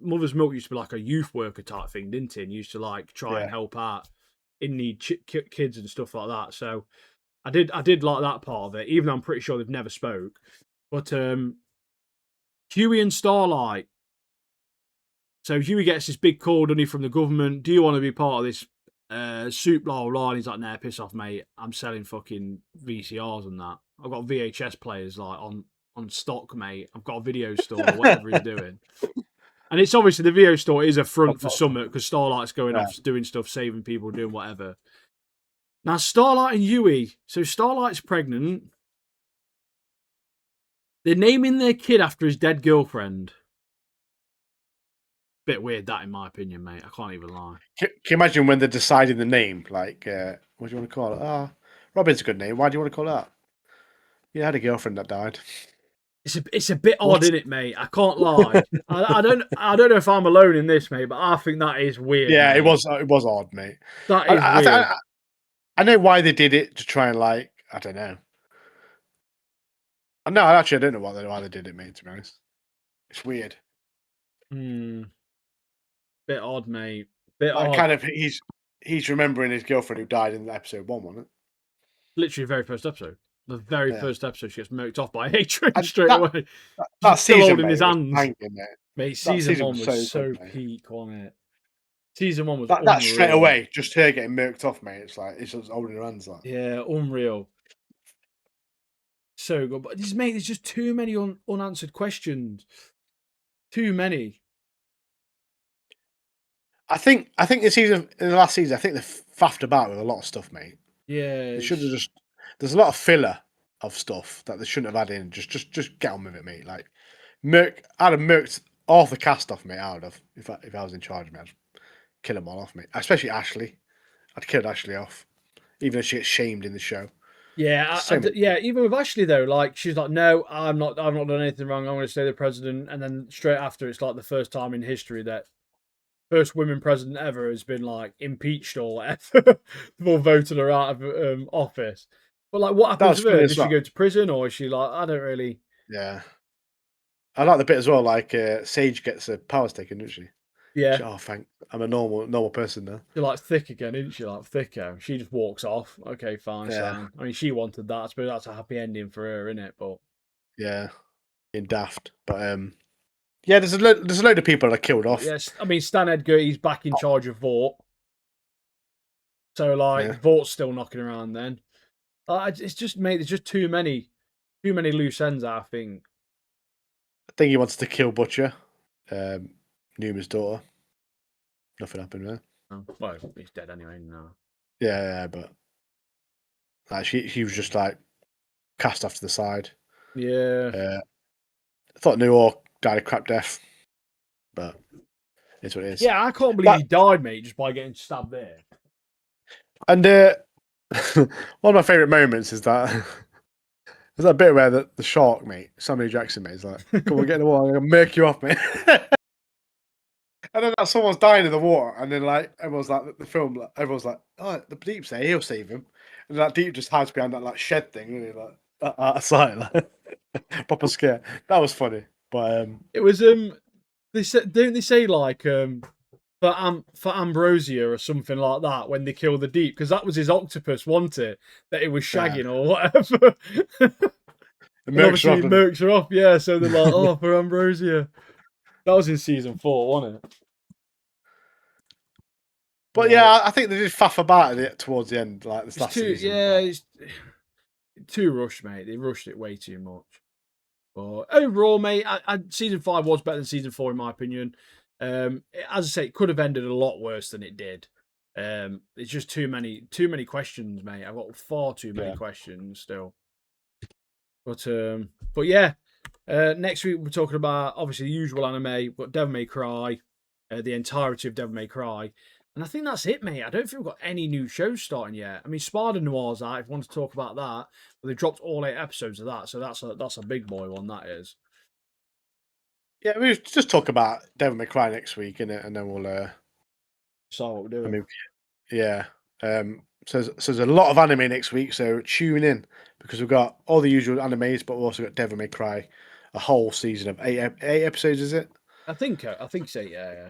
Mother's Milk used to be like a youth worker type thing, didn't he? And used to like try and help out in need kids and stuff like that. So I did like that part of it, even though I'm pretty sure they've never spoke. But Huey and Starlight. So Huey gets this big call, doesn't he, from the government? Do you want to be part of this soup, blah, blah, blah? And he's like, nah, piss off, mate. I'm selling fucking VCRs and that. I've got VHS players like on stock, mate. I've got a video store or whatever he's doing. And it's obviously the video store is a front for Summit because Starlight's going off doing stuff, saving people, doing whatever. Now, Starlight and Huey. So Starlight's pregnant. They're naming their kid after his dead girlfriend. Bit weird, that, in my opinion, mate. I can't even lie. Can you imagine when they're deciding the name? Like, what do you want to call it? Oh, Robin's a good name. Why do you want to call that? Yeah, I had a girlfriend that died. It's a bit odd, isn't it, mate? I can't lie. I don't know if I'm alone in this, mate, but I think that is weird. Yeah, mate. it was odd, mate. That is weird. I know why they did it to try and like, I don't know. No, actually, I don't know why they did it, mate. To be honest, it's weird. Bit odd, mate. Bit like, odd. Kind of, he's remembering his girlfriend who died in episode 1, wasn't it? Literally, the very first episode. The very first episode, she gets murked off by A-Train straight away. That still season, holding his hands. Mate, season 1 was so good, peak, wasn't it? Season 1 was that straight away, just her getting murked off, mate. It's like it's just holding her hands, like yeah, unreal. So good, but there's just too many unanswered questions. Too many. I think in the last season, I think they faffed about with a lot of stuff, mate. Yeah, they should have just. There's a lot of filler of stuff that they shouldn't have had in. Just get on with it, mate. Like, I'd have murked half the cast off, mate. I would have if I was in charge, mate. I'd kill them all off, mate. Especially Ashley. I'd kill Ashley off, even if she gets shamed in the show. Yeah, even with Ashley though, like she's like, no, I've not done anything wrong. I'm going to stay the president, and then straight after, it's like the first time in history that first women president ever has been like impeached or whatever or voted her out of office. But like, what happens with her? Does she go to prison, or is she like, I don't really? Yeah, I like the bit as well. Like Sage gets her powers taken, doesn't she? Yeah. Oh, thank. I'm a normal person now. You're like thick again, isn't she? Like thicker. She just walks off. Okay, fine, Sam. I mean, she wanted that. I suppose that's a happy ending for her, isn't it? But yeah, in daft. But yeah, there's a load of people that are killed off. Yes, I mean Stan Edgar, he's back in charge of Vought. So like Vaught's still knocking around. Then it's just, mate. There's just too many loose ends. I think he wanted to kill Butcher, Numa's daughter. Nothing happened there. Oh, well, he's dead anyway. No. Yeah, but like she was just like cast off to the side. Yeah. I thought New York died a crap death, but it's what it is. Yeah, I can't believe he died, mate, just by getting stabbed there. And one of my favourite moments is that there's that bit where the shark, mate, Samuel Jackson, mate, is like, "Come on, get in the water, I'm gonna murk you off, mate." And then someone's dying in the water, and then like everyone's like the film, like, everyone's like, "Oh, the Deep's there, he'll save him." And that Deep just hides behind that like shed thing, and he's like out of sight, like proper scare. That was funny, but it was They said, don't they say like for Ambrosia or something like that when they kill the Deep, because that was his octopus, wasn't it? That it was shagging or whatever. And obviously he murks her off, yeah. So they're like, "Oh, for Ambrosia." That was in season 4, wasn't it? But yeah, I think they did faff about it towards the end, like this it's last too season. it's too rushed, mate. They rushed it way too much. But overall, mate, season 5 was better than season 4 in my opinion. As I say, it could have ended a lot worse than it did. It's just too many questions, mate. I've got far too many questions still. But yeah, next week we're talking about obviously the usual anime. We've got Devil May Cry, the entirety of Devil May Cry, and I think that's it, mate. I don't think we've got any new shows starting yet. I mean, Sparta Noir's out. If you want to talk about that, but they dropped all 8 episodes of that, so that's a big boy one. That is. Yeah, we'll just talk about Devil May Cry next week, innit? And then we'll. So what we're doing. I mean, yeah. So there's a lot of anime next week, so tune in because we've got all the usual animes, but we've also got Devil May Cry, a whole season of 8 episodes, is it? I think so. Yeah.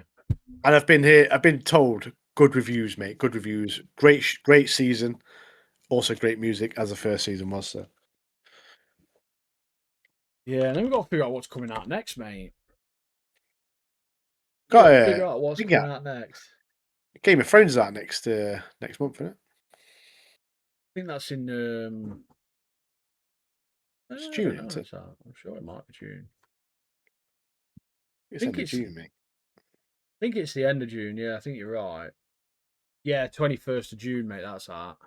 And I've been told good reviews, mate. Good reviews. Great season. Also great music as the first season was. So. Yeah, and then we've got to figure out what's coming out next, mate. Got to figure out what's coming out next. Game of Thrones is out next month, isn't it? I think that's in It's June, isn't it? I'm sure it might be June. It's end of June, mate. I think it's the end of June. Yeah, I think you're right. Yeah, 21st of June, mate. That's that.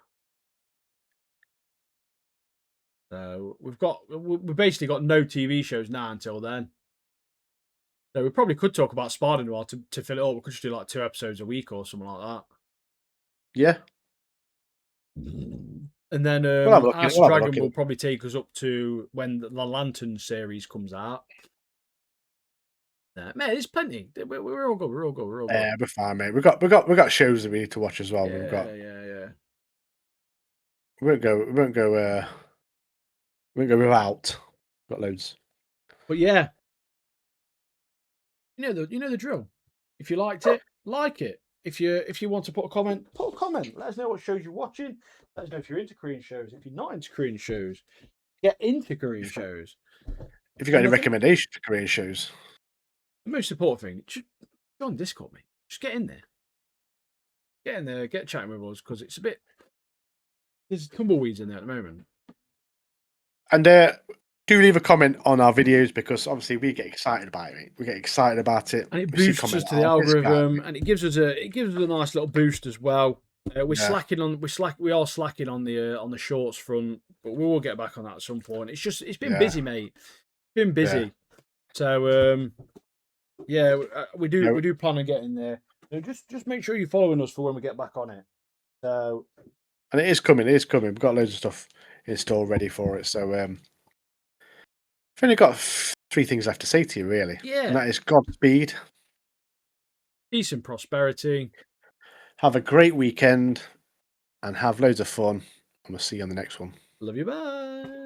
So we've basically got no TV shows now until then. So we probably could talk about Sparta Noir to fill it up. We could just do like 2 episodes a week or something like that. Yeah. And then House of Dragon will probably take us up to when the Lantern series comes out. Man, there's plenty. We're all good. We're all good. Yeah, we're fine, mate. We got shows that we need to watch as well. Yeah. We won't go without. Got loads. But yeah, you know the drill. If you liked it, like it. If you want to put a comment, put a comment. Let us know what shows you're watching. Let us know if you're into Korean shows. If you're not into Korean shows, get into Korean shows. If you got any recommendations for Korean shows, the most important thing, just join Discord, mate. Just get in there. Get in there. Get chatting with us because it's a bit. There's tumbleweeds in there at the moment. And do leave a comment on our videos because obviously we get excited about it. We get excited about it, and it boosts us to the algorithm, and it gives us a nice little boost as well. We are slacking on the shorts front, but we will get back on that at some point. It's been busy, mate. It's been busy. Yeah. So we do plan on getting there. So just make sure you're following us for when we get back on it. So, and it is coming. We've got loads of stuff in store ready for it. So I've only got 3 things left to say to you, really. Yeah. And that is Godspeed. Peace and prosperity. Have a great weekend and have loads of fun. And we'll see you on the next one. Love you. Bye.